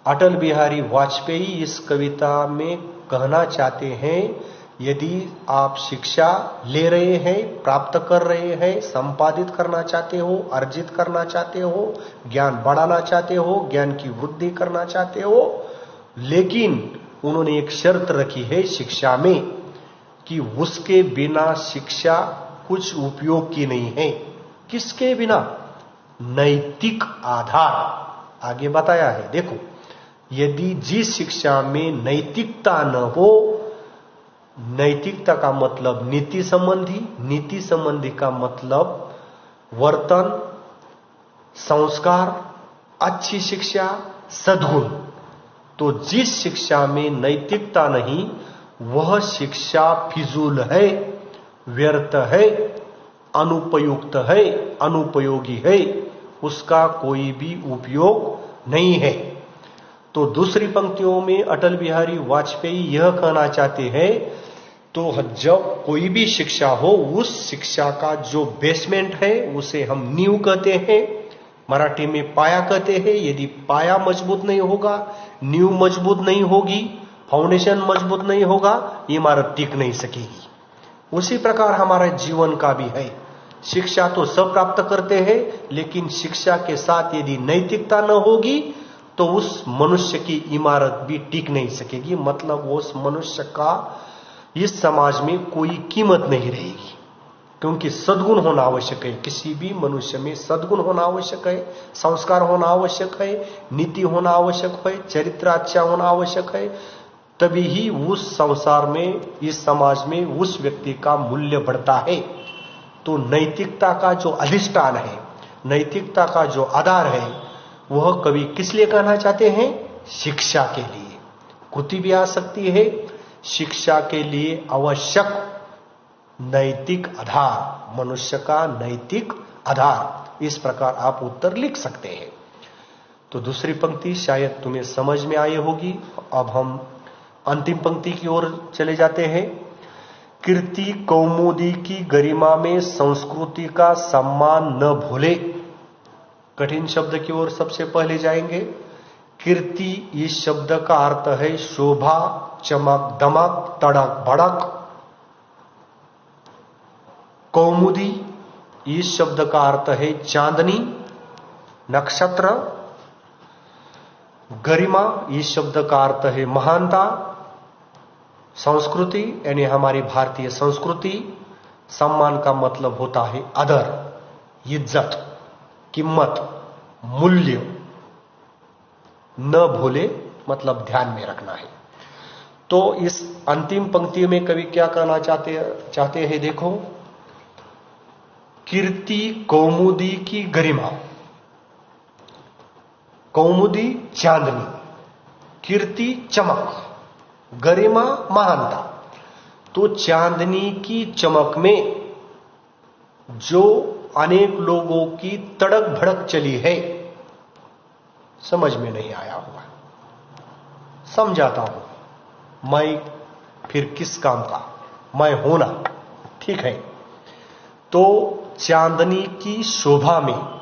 अटल बिहारी वाजपेयी इस कविता में कहना चाहते हैं, यदि आप शिक्षा ले रहे हैं, प्राप्त कर रहे हैं, संपादित करना चाहते हो, अर्जित करना चाहते हो, ज्ञान बढ़ाना चाहते हो, ज्ञान की वृद्धि करना चाहते हो, लेकिन उन्होंने एक शर्त रखी है शिक्षा में कि उसके बिना शिक्षा कुछ उपयोग की नहीं है। किसके बिना? नैतिक आधार। आगे बताया है, देखो, यदि जिस शिक्षा में नैतिकता न हो, नैतिकता का मतलब नीति संबंधी, नीति संबंधी का मतलब वर्तन, संस्कार, अच्छी शिक्षा, सद्गुण। तो जिस शिक्षा में नैतिकता नहीं, वह शिक्षा फिजूल है, व्यर्थ है, अनुपयुक्त है, अनुपयोगी है, उसका कोई भी उपयोग नहीं है। तो दूसरी पंक्तियों में अटल बिहारी वाजपेयी यह कहना चाहते हैं, तो जब कोई भी शिक्षा हो, उस शिक्षा का जो बेसमेंट है उसे हम नींव कहते हैं, मराठी में पाया कहते हैं। यदि पाया मजबूत नहीं होगा, नींव मजबूत नहीं होगी, फाउंडेशन मजबूत नहीं होगा, इमारत टिक नहीं सकेगी। उसी प्रकार हमारे जीवन का भी है। शिक्षा तो सब प्राप्त करते हैं, लेकिन शिक्षा के साथ यदि नैतिकता न होगी तो उस मनुष्य की इमारत भी टिक नहीं सकेगी। मतलब उस मनुष्य का इस समाज में कोई कीमत नहीं रहेगी, क्योंकि सद्गुण होना आवश्यक है। किसी भी मनुष्य में सद्गुण होना आवश्यक है, संस्कार होना आवश्यक है, नीति होना आवश्यक है, चरित्र अच्छा होना आवश्यक है। तभी ही उस संसार में, इस समाज में उस व्यक्ति का मूल्य बढ़ता है। तो नैतिकता का जो अधिष्ठान है, नैतिकता का जो आधार है, वह कवि किस लिए कहना चाहते हैं? शिक्षा के लिए। कृति भी आ सकती है, शिक्षा के लिए आवश्यक नैतिक आधार, मनुष्य का नैतिक आधार। इस प्रकार आप उत्तर लिख सकते हैं। तो दूसरी पंक्ति शायद तुम्हें समझ में आई होगी। अब हम अंतिम पंक्ति की ओर चले जाते हैं। कीर्ति कौमुदी की गरिमा में संस्कृति का सम्मान न भूले। कठिन शब्द की ओर सबसे पहले जाएंगे। कीर्ति इस शब्द का अर्थ है शोभा, चमक, दमक, तड़क भड़क। कौमुदी इस शब्द का अर्थ है चांदनी, नक्षत्र। गरिमा इस शब्द का अर्थ है महानता, संस्कृति यानी हमारी भारतीय संस्कृति। सम्मान का मतलब होता है आदर, इज्जत, कीमत, मूल्य। न भूले मतलब ध्यान में रखना है। तो इस अंतिम पंक्ति में कवि क्या कहना चाहते हैं देखो। कीर्ति कौमुदी की गरिमा। कौमुदी चांदनी, कीर्ति चमक, गरिमा महानता। तो चांदनी की चमक में जो अनेक लोगों की तड़क भड़क चली है, समझ में नहीं आया होगा। समझाता हूं। मैं फिर किस काम का, मैं होना, ठीक है। तो चांदनी की शोभा में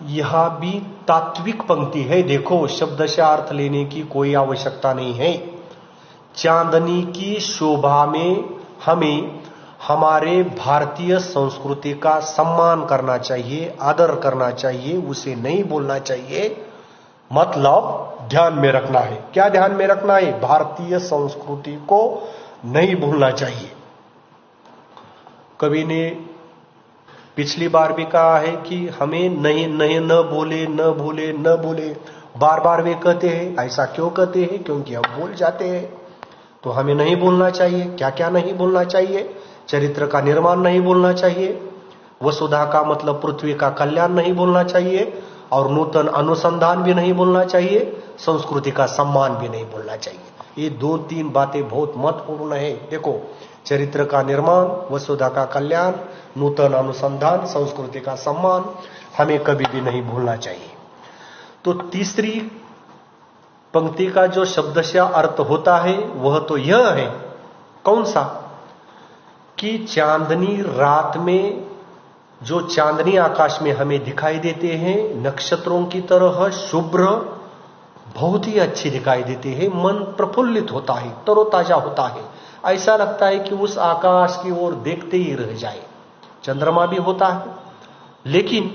यह भी तात्विक पंक्ति है। देखो, शब्द से अर्थ लेने की कोई आवश्यकता नहीं है। चांदनी की शोभा में हमें हमारे भारतीय संस्कृति का सम्मान करना चाहिए, आदर करना चाहिए, उसे नहीं बोलना चाहिए। मतलब ध्यान में रखना है। क्या ध्यान में रखना है? भारतीय संस्कृति को नहीं भूलना चाहिए। कवि ने पिछली बार भी कहा है कि हमें नहीं नहीं न भूले, न भूले, न भूले। बार बार वे कहते हैं। ऐसा क्यों कहते हैं? क्योंकि हम भूल जाते हैं। तो हमें नहीं भूलना चाहिए। क्या क्या नहीं भूलना चाहिए? चरित्र का निर्माण नहीं भूलना चाहिए, वसुधा का मतलब पृथ्वी का कल्याण नहीं भूलना चाहिए, और नूतन अनुसंधान भी नहीं भूलना चाहिए, संस्कृति का सम्मान भी नहीं भूलना चाहिए। ये 2-3 बातें बहुत महत्वपूर्ण है। देखो, चरित्र का निर्माण, वसुधा का कल्याण, नूतन अनुसंधान, संस्कृति का सम्मान हमें कभी भी नहीं भूलना चाहिए। तो तीसरी पंक्ति का जो शब्द से अर्थ होता है वह तो यह है। कौन सा? कि चांदनी रात में जो चांदनी आकाश में हमें दिखाई देते हैं, नक्षत्रों की तरह शुभ्र, बहुत ही अच्छी दिखाई देते हैं। मन प्रफुल्लित होता है, तरोताजा होता है। ऐसा लगता है कि उस आकाश की ओर देखते ही रह जाए। चंद्रमा भी होता है। लेकिन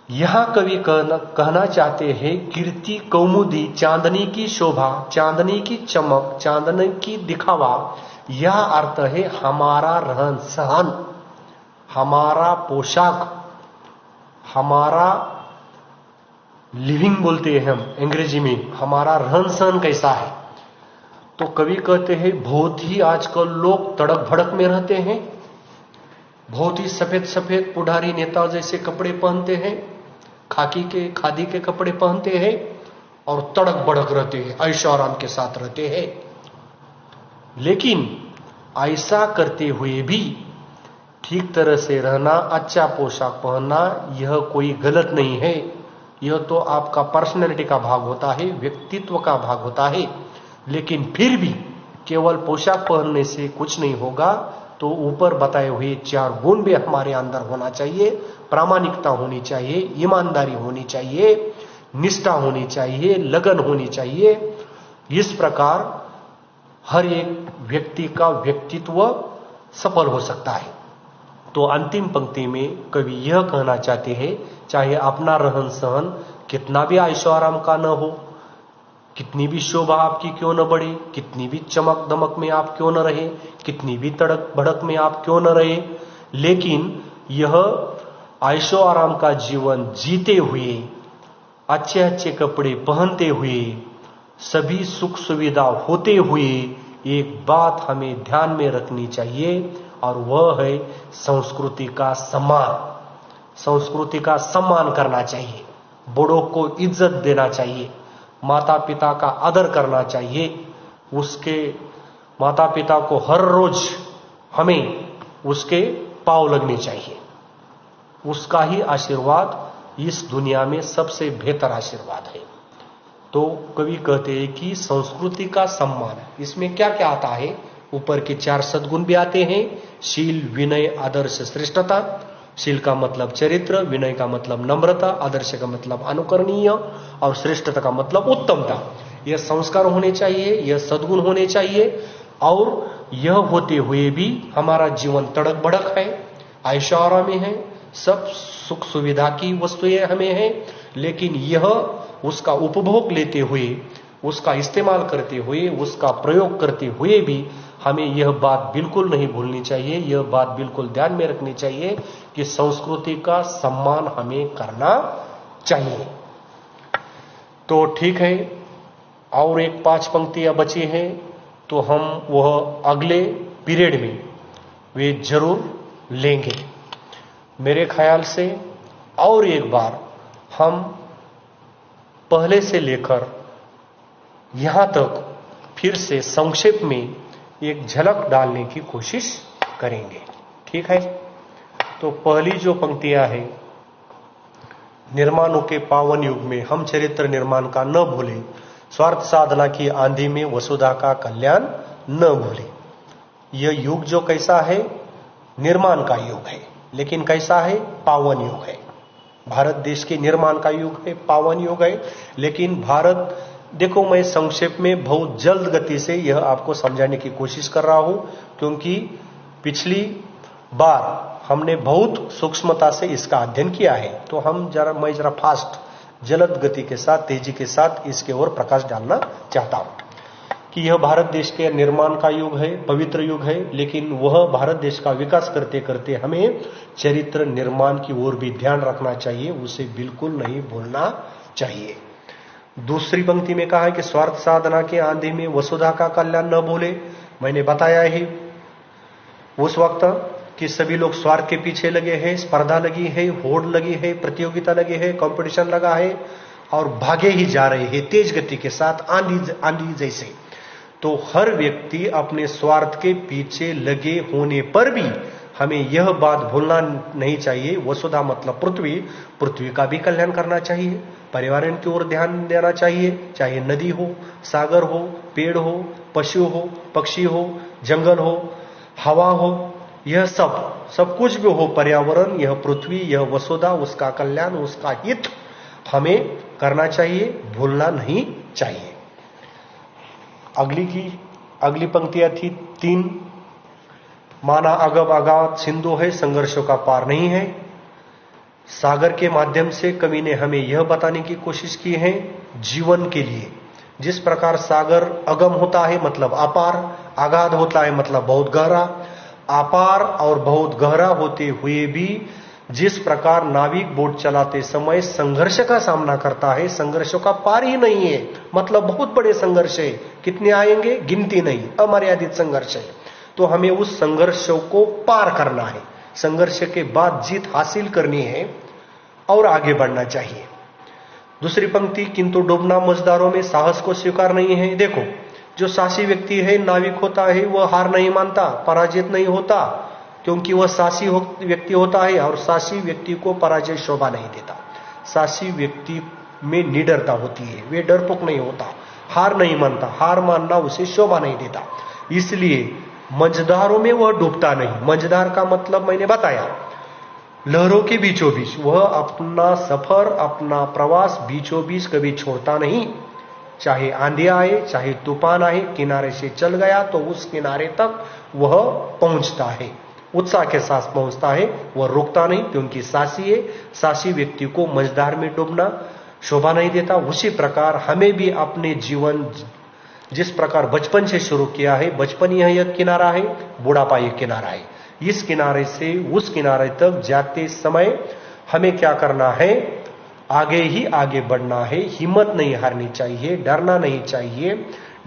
यहां कवि कहना चाहते हैं कीर्ति कौमुदी, चांदनी की शोभा, चांदनी की चमक, चांदनी की दिखावा। यह अर्थ है हमारा रहन सहन, हमारा पोशाक, हमारा लिविंग बोलते हैं हम अंग्रेजी में, हमारा रहन सहन कैसा है। तो कवि कहते हैं बहुत ही आजकल लोग तड़क भड़क में रहते हैं, बहुत ही सफेद सफेद पुढ़ारी नेता जैसे कपड़े पहनते हैं, खादी के कपड़े पहनते हैं और तड़क भड़क रहते हैं, ऐशो आराम के साथ रहते हैं। लेकिन ऐसा करते हुए भी ठीक तरह से रहना, अच्छा पोशाक पहनना, यह कोई गलत नहीं है। यह तो आपका पर्सनैलिटी का भाग होता है, व्यक्तित्व का भाग होता है। लेकिन फिर भी केवल पोशाक पहनने से कुछ नहीं होगा। तो ऊपर बताए हुए 4 गुण भी हमारे अंदर होना चाहिए। प्रामाणिकता होनी चाहिए, ईमानदारी होनी चाहिए, निष्ठा होनी चाहिए, लगन होनी चाहिए। इस प्रकार हर एक व्यक्ति का व्यक्तित्व सफल हो सकता है। तो अंतिम पंक्ति में कवि यह कहना चाहते हैं, चाहे अपना रहन सहन कितना भी ऐशो आराम का न हो, कितनी भी शोभा आपकी क्यों न बढ़े, कितनी भी चमक दमक में आप क्यों न रहे, कितनी भी तड़क भड़क में आप क्यों न रहे, लेकिन यह ऐशो आराम का जीवन जीते हुए, अच्छे अच्छे कपड़े पहनते हुए, सभी सुख सुविधा होते हुए एक बात हमें ध्यान में रखनी चाहिए, और वह है संस्कृति का सम्मान। संस्कृति का सम्मान करना चाहिए, बड़ों को इज्जत देना चाहिए, माता पिता का आदर करना चाहिए। उसके माता पिता को हर रोज हमें उसके पांव लगने चाहिए। उसका ही आशीर्वाद इस दुनिया में सबसे बेहतर आशीर्वाद है। तो कवि कहते हैं कि संस्कृति का सम्मान, इसमें क्या क्या आता है? ऊपर के 4 सद्गुण भी आते हैं, शील, विनय, आदर्श, श्रेष्ठता। शील का मतलब चरित्र, विनय का मतलब नम्रता, आदर्श का मतलब अनुकरणीय और श्रेष्ठता का मतलब उत्तमता। यह संस्कार होने चाहिए, यह सद्गुण होने चाहिए। और यह होते हुए भी हमारा जीवन तड़क भड़क है, ऐशो आराम है, सब सुख सुविधा की वस्तुएं हमें हैं, लेकिन यह उसका उपभोग लेते हुए, उसका इस्तेमाल करते हुए, उसका प्रयोग करते हुए भी हमें यह बात बिल्कुल नहीं भूलनी चाहिए, यह बात बिल्कुल ध्यान में रखनी चाहिए कि संस्कृति का सम्मान हमें करना चाहिए। तो ठीक है, और एक 5 पंक्तियां बची हैं, तो हम वह अगले पीरियड में वे जरूर लेंगे। मेरे ख्याल से और एक बार हम पहले से लेकर यहां तक फिर से संक्षेप में एक झलक डालने की कोशिश करेंगे। ठीक है, तो पहली जो पंक्तियां हैं, निर्माणों के पावन युग में हम चरित्र निर्माण का न भूले, स्वार्थ साधना की आंधी में वसुधा का कल्याण न भूले। यह युग जो कैसा है, निर्माण का युग है, लेकिन कैसा है, पावन युग है। भारत देश के निर्माण का युग है, पावन युग है। लेकिन भारत, देखो मैं संक्षेप में बहुत जल्द गति से यह आपको समझाने की कोशिश कर रहा हूं, क्योंकि पिछली बार हमने बहुत सूक्ष्मता से इसका अध्ययन किया है। तो मैं जरा फास्ट, जल्द गति के साथ, तेजी के साथ इसके ओर प्रकाश डालना चाहता हूं कि यह भारत देश के निर्माण का युग है, पवित्र युग है, लेकिन वह भारत देश का विकास करते करते हमें चरित्र निर्माण की ओर भी ध्यान रखना चाहिए, उसे बिल्कुल नहीं भूलना चाहिए। दूसरी पंक्ति में कहा है कि स्वार्थ साधना के आंधी में वसुधा का कल्याण न भूले। मैंने बताया ही उस वक्त कि सभी लोग स्वार्थ के पीछे लगे हैं, स्पर्धा लगी है, होड़ लगी है, प्रतियोगिता लगी है, कंपटीशन लगा है और भागे ही जा रहे हैं तेज गति के साथ, आंधी जैसे। तो हर व्यक्ति अपने स्वार्थ के पीछे लगे होने पर भी हमें यह बात भूलना नहीं चाहिए, वसुधा मतलब पृथ्वी, पृथ्वी का भी कल्याण करना चाहिए, पर्यावरण की ओर ध्यान देना चाहिए, चाहे नदी हो, सागर हो, पेड़ हो, पशु हो, पक्षी हो, जंगल हो, हवा हो, यह सब कुछ भी हो, पर्यावरण, यह पृथ्वी, यह वसुधा, उसका कल्याण, उसका हित हमें करना चाहिए, भूलना नहीं चाहिए। अगली पंक्तियां थी 3, माना अगम अगाध सिंधु है, संघर्षों का पार नहीं है। सागर के माध्यम से कवि ने हमें यह बताने की कोशिश की है, जीवन के लिए जिस प्रकार सागर अगम होता है मतलब अपार, अगाध होता है मतलब बहुत गहरा, अपार और बहुत गहरा होते हुए भी जिस प्रकार नाविक बोट चलाते समय संघर्ष का सामना करता है, संघर्षों का पार ही नहीं है, मतलब बहुत बड़े संघर्ष है, कितने आएंगे गिनती नहीं, अमर्यादित संघर्ष है। तो हमें उस संघर्षों को पार करना है, संघर्ष के बाद जीत हासिल करनी है और आगे बढ़ना चाहिए। दूसरी पंक्ति, किंतु डूबना मझदारों में साहस को स्वीकार नहीं है। देखो, जो साहसी व्यक्ति है, नाविक होता है, वह हार नहीं मानता, पराजित नहीं होता, क्योंकि वह साहसी व्यक्ति होता है और साहसी व्यक्ति को पराजय शोभा नहीं देता। साहसी व्यक्ति में निडरता होती है, वे डरपोक नहीं होता, हार नहीं मानता, हार मानना उसे शोभा नहीं देता, इसलिए मझदारों में वह डूबता नहीं। मझदार का मतलब मैंने बताया, लहरों के बीचों बीच, वह अपना सफर, अपना प्रवास बीचों बीच कभी छोड़ता नहीं, चाहे आंधी आए, चाहे तूफान आए, किनारे से चल गया तो उस किनारे तक वह पहुंचता है, उत्साह के साथ पहुंचता है, वह रुकता नहीं, क्योंकि साहसी है। साहसी व्यक्ति को मझधार में डूबना शोभा नहीं देता। उसी प्रकार हमें भी अपने जीवन जिस प्रकार बचपन से शुरू किया है, बचपन यह एक किनारा है, बुढ़ापा एक किनारा है, इस किनारे से उस किनारे तक जाते समय हमें क्या करना है, आगे ही आगे बढ़ना है, हिम्मत नहीं हारनी चाहिए, डरना नहीं चाहिए,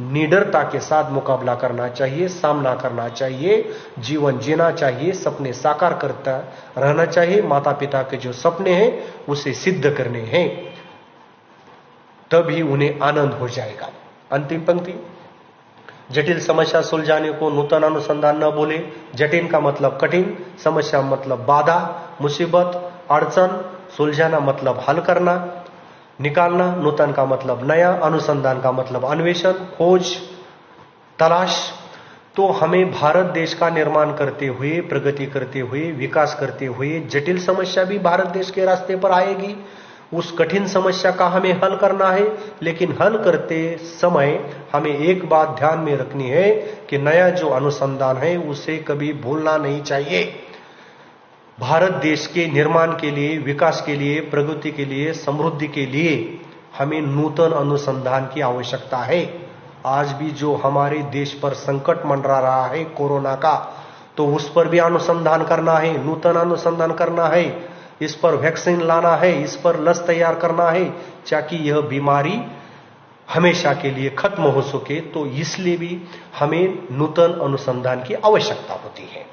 निडरता के साथ मुकाबला करना चाहिए, सामना करना चाहिए, जीवन जीना चाहिए, सपने साकार करता रहना चाहिए, माता पिता के जो सपने हैं उसे सिद्ध करने हैं, तभी उन्हें आनंद हो जाएगा। अंतिम पंक्ति, जटिल समस्या सुलझाने को नूतन अनुसंधान न भूले। जटिल का मतलब कठिन, समस्या मतलब बाधा, मुसीबत, अड़चन, सुलझाना मतलब हल करना, निकालना, नूतन का मतलब नया, अनुसंधान का मतलब अन्वेषण, खोज, तलाश। तो हमें भारत देश का निर्माण करते हुए, प्रगति करते हुए, विकास करते हुए जटिल समस्या भी भारत देश के रास्ते पर आएगी। उस कठिन समस्या का हमें हल करना है, लेकिन हल करते समय हमें एक बात ध्यान में रखनी है कि नया जो अनुसंधान है उसे कभी भूलना नहीं चाहिए। भारत देश के निर्माण के लिए, विकास के लिए, प्रगति के लिए, समृद्धि के लिए हमें नूतन अनुसंधान की आवश्यकता है। आज भी जो हमारे देश पर संकट मंडरा रहा है कोरोना का, तो उस पर भी अनुसंधान करना है, नूतन अनुसंधान करना है, इस पर वैक्सीन लाना है, इस पर लस तैयार करना है, ताकि यह बीमारी हमेशा के लिए खत्म हो सके। तो इसलिए भी हमें नूतन अनुसंधान की आवश्यकता होती है।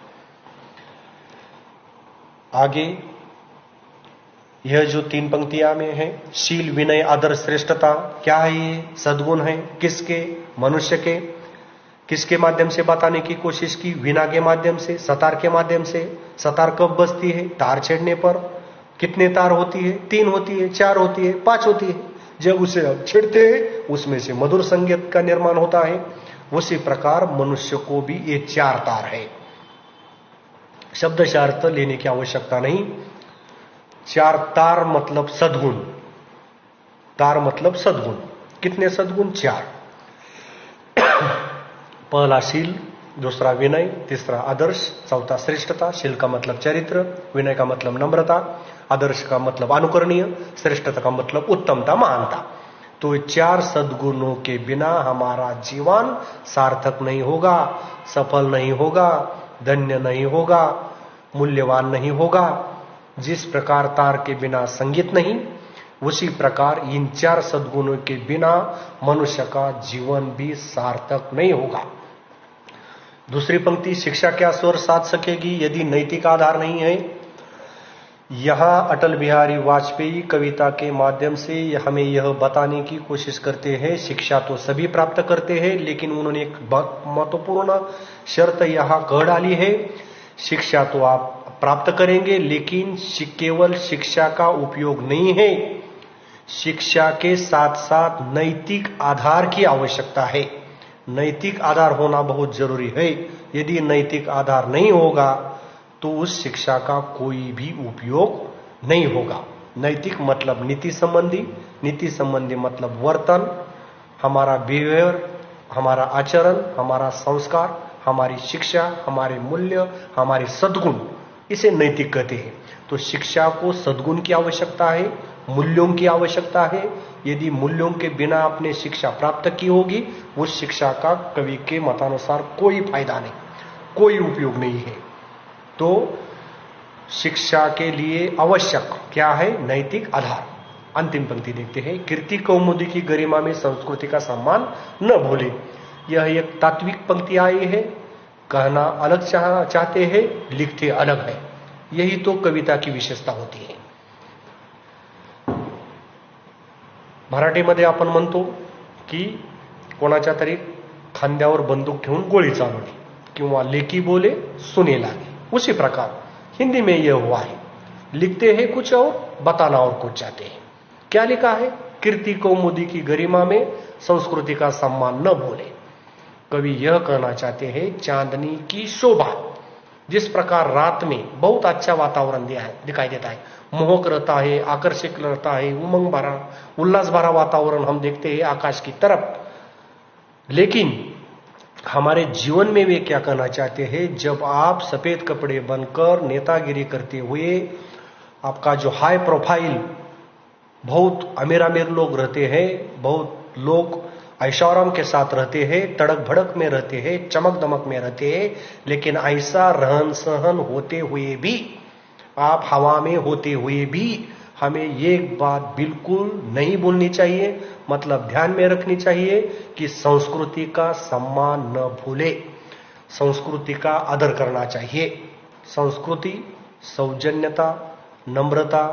आगे यह जो 3 पंक्तियां में है, शील, विनय, आदर, श्रेष्ठता, क्या है ये? सद्गुण है। किसके? मनुष्य के। किसके माध्यम से बताने की कोशिश की? वीणा के माध्यम से, सतार के माध्यम से। सतार कब बजती है? तार छेड़ने पर। कितने तार होती है? 3 होती है, 4 होती है, 5 होती है। जब उसे छेड़ते हैं उसमें से मधुर संगीत का निर्माण होता है। उसी प्रकार मनुष्य को भी ये 4 तार है। शब्द अर्थ लेने की आवश्यकता नहीं। 4 तार मतलब सद्गुण। तार मतलब सद्गुण। कितने सद्गुण? 4। पहला शील, दूसरा विनय, तीसरा आदर्श, चौथा श्रेष्ठता। शील का मतलब चरित्र, विनय का मतलब नम्रता, आदर्श का मतलब अनुकरणीय, श्रेष्ठता का मतलब उत्तमता, महानता। तो 4 सद्गुणों के बिना हमारा जीवन सार्थक नहीं होगा, सफल नहीं होगा, धन्य नहीं होगा, मूल्यवान नहीं होगा। जिस प्रकार तार के बिना संगीत नहीं, उसी प्रकार इन 4 सद्गुणों के बिना मनुष्य का जीवन भी सार्थक नहीं होगा। दूसरी पंक्ति, शिक्षा क्या स्वर साध सकेगी यदि नैतिक आधार नहीं है? यहां अटल बिहारी वाजपेयी कविता के माध्यम से हमें यह बताने की कोशिश करते हैं, शिक्षा तो सभी प्राप्त करते हैं, लेकिन उन्होंने एक बहुत महत्वपूर्ण शर्त यहां कह डाली है। शिक्षा तो आप प्राप्त करेंगे, लेकिन केवल शिक्षा का उपयोग नहीं है, शिक्षा के साथ साथ नैतिक आधार की आवश्यकता है। नैतिक आधार होना बहुत जरूरी है। यदि नैतिक आधार नहीं होगा तो उस शिक्षा का कोई भी उपयोग नहीं होगा। नैतिक मतलब नीति संबंधी, नीति संबंधी मतलब वर्तन, हमारा बिहेवियर, हमारा आचरण, हमारा संस्कार, हमारी शिक्षा, हमारे मूल्य, हमारे सद्गुण, इसे नैतिक कहते हैं। तो शिक्षा को सद्गुण की आवश्यकता है, मूल्यों की आवश्यकता है। यदि मूल्यों के बिना आपने शिक्षा प्राप्त की होगी, उस शिक्षा का कवि के मतानुसार कोई फायदा नहीं, कोई उपयोग नहीं है। तो शिक्षा के लिए आवश्यक क्या है? नैतिक आधार। अंतिम पंक्ति देखते हैं, कीर्ति कौमुदी की गरिमा में संस्कृति का सम्मान न भूले। यह एक तात्विक पंक्ति आई है। कहना अलग चाहते हैं, लिखते अलग है। यही तो कविता की विशेषता होती है। मराठीमध्ये आपण म्हणतो की कोणाच्या तरी खांद्यावर बंदूक ठेवून गोळी चालवली, किंवा लेकी बोले सुने लागे। उसी प्रकार हिंदी में यह हुआ है। लिखते हैं कुछ और बताना और कुछ चाहते हैं। क्या लिखा है? कीर्ति कौमुदी की गरिमा में संस्कृति का सम्मान न भूले। कवि यह कहना चाहते हैं चांदनी की शोभा। जिस प्रकार रात में बहुत अच्छा वातावरण दिखाई देता है, मोहक रहता है, आकर्षक रहता है, उमंग भरा, उल्लास भरा वातावरण हम देखते हैं आकाश की तरफ, लेकिन हमारे जीवन में वे क्या कहना चाहते हैं? जब आप सफेद कपड़े बनकर नेतागिरी करते हुए, आपका जो हाई प्रोफाइल, बहुत अमीर अमीर लोग रहते हैं, बहुत लोग ऐशोआराम के साथ रहते हैं, तड़क भड़क में रहते हैं, चमक दमक में रहते हैं, लेकिन ऐसा रहन सहन होते हुए भी, आप हवा में होते हुए भी, हमें ये बात बिल्कुल नहीं भूलनी चाहिए, मतलब ध्यान में रखनी चाहिए कि संस्कृति का सम्मान न भूले, संस्कृति का आदर करना चाहिए। संस्कृति सौजन्यता, नम्रता,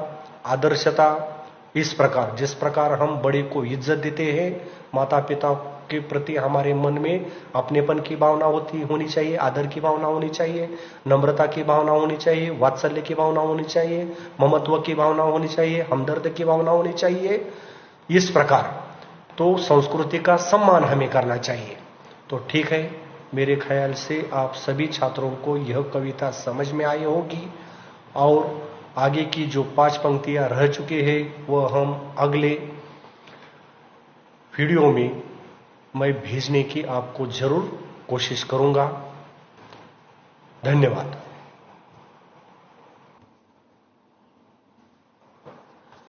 आदर्शता, इस प्रकार जिस प्रकार हम बड़े को इज्जत देते हैं, माता पिता के प्रति हमारे मन में अपनेपन की भावना होनी चाहिए, आदर की भावना होनी चाहिए, नम्रता की भावना होनी चाहिए, वात्सल्य की भावना होनी चाहिए, ममत्व की भावना होनी चाहिए, हमदर्द की भावना होनी चाहिए। इस प्रकार तो संस्कृति का सम्मान हमें करना चाहिए। तो ठीक है, मेरे ख्याल से आप सभी छात्रों को यह कविता समझ में आई होगी और आगे की जो 5 पंक्तियां रह चुके हैं वह हम अगले वीडियो में मैं भेजने की आपको जरूर कोशिश करूंगा। धन्यवाद।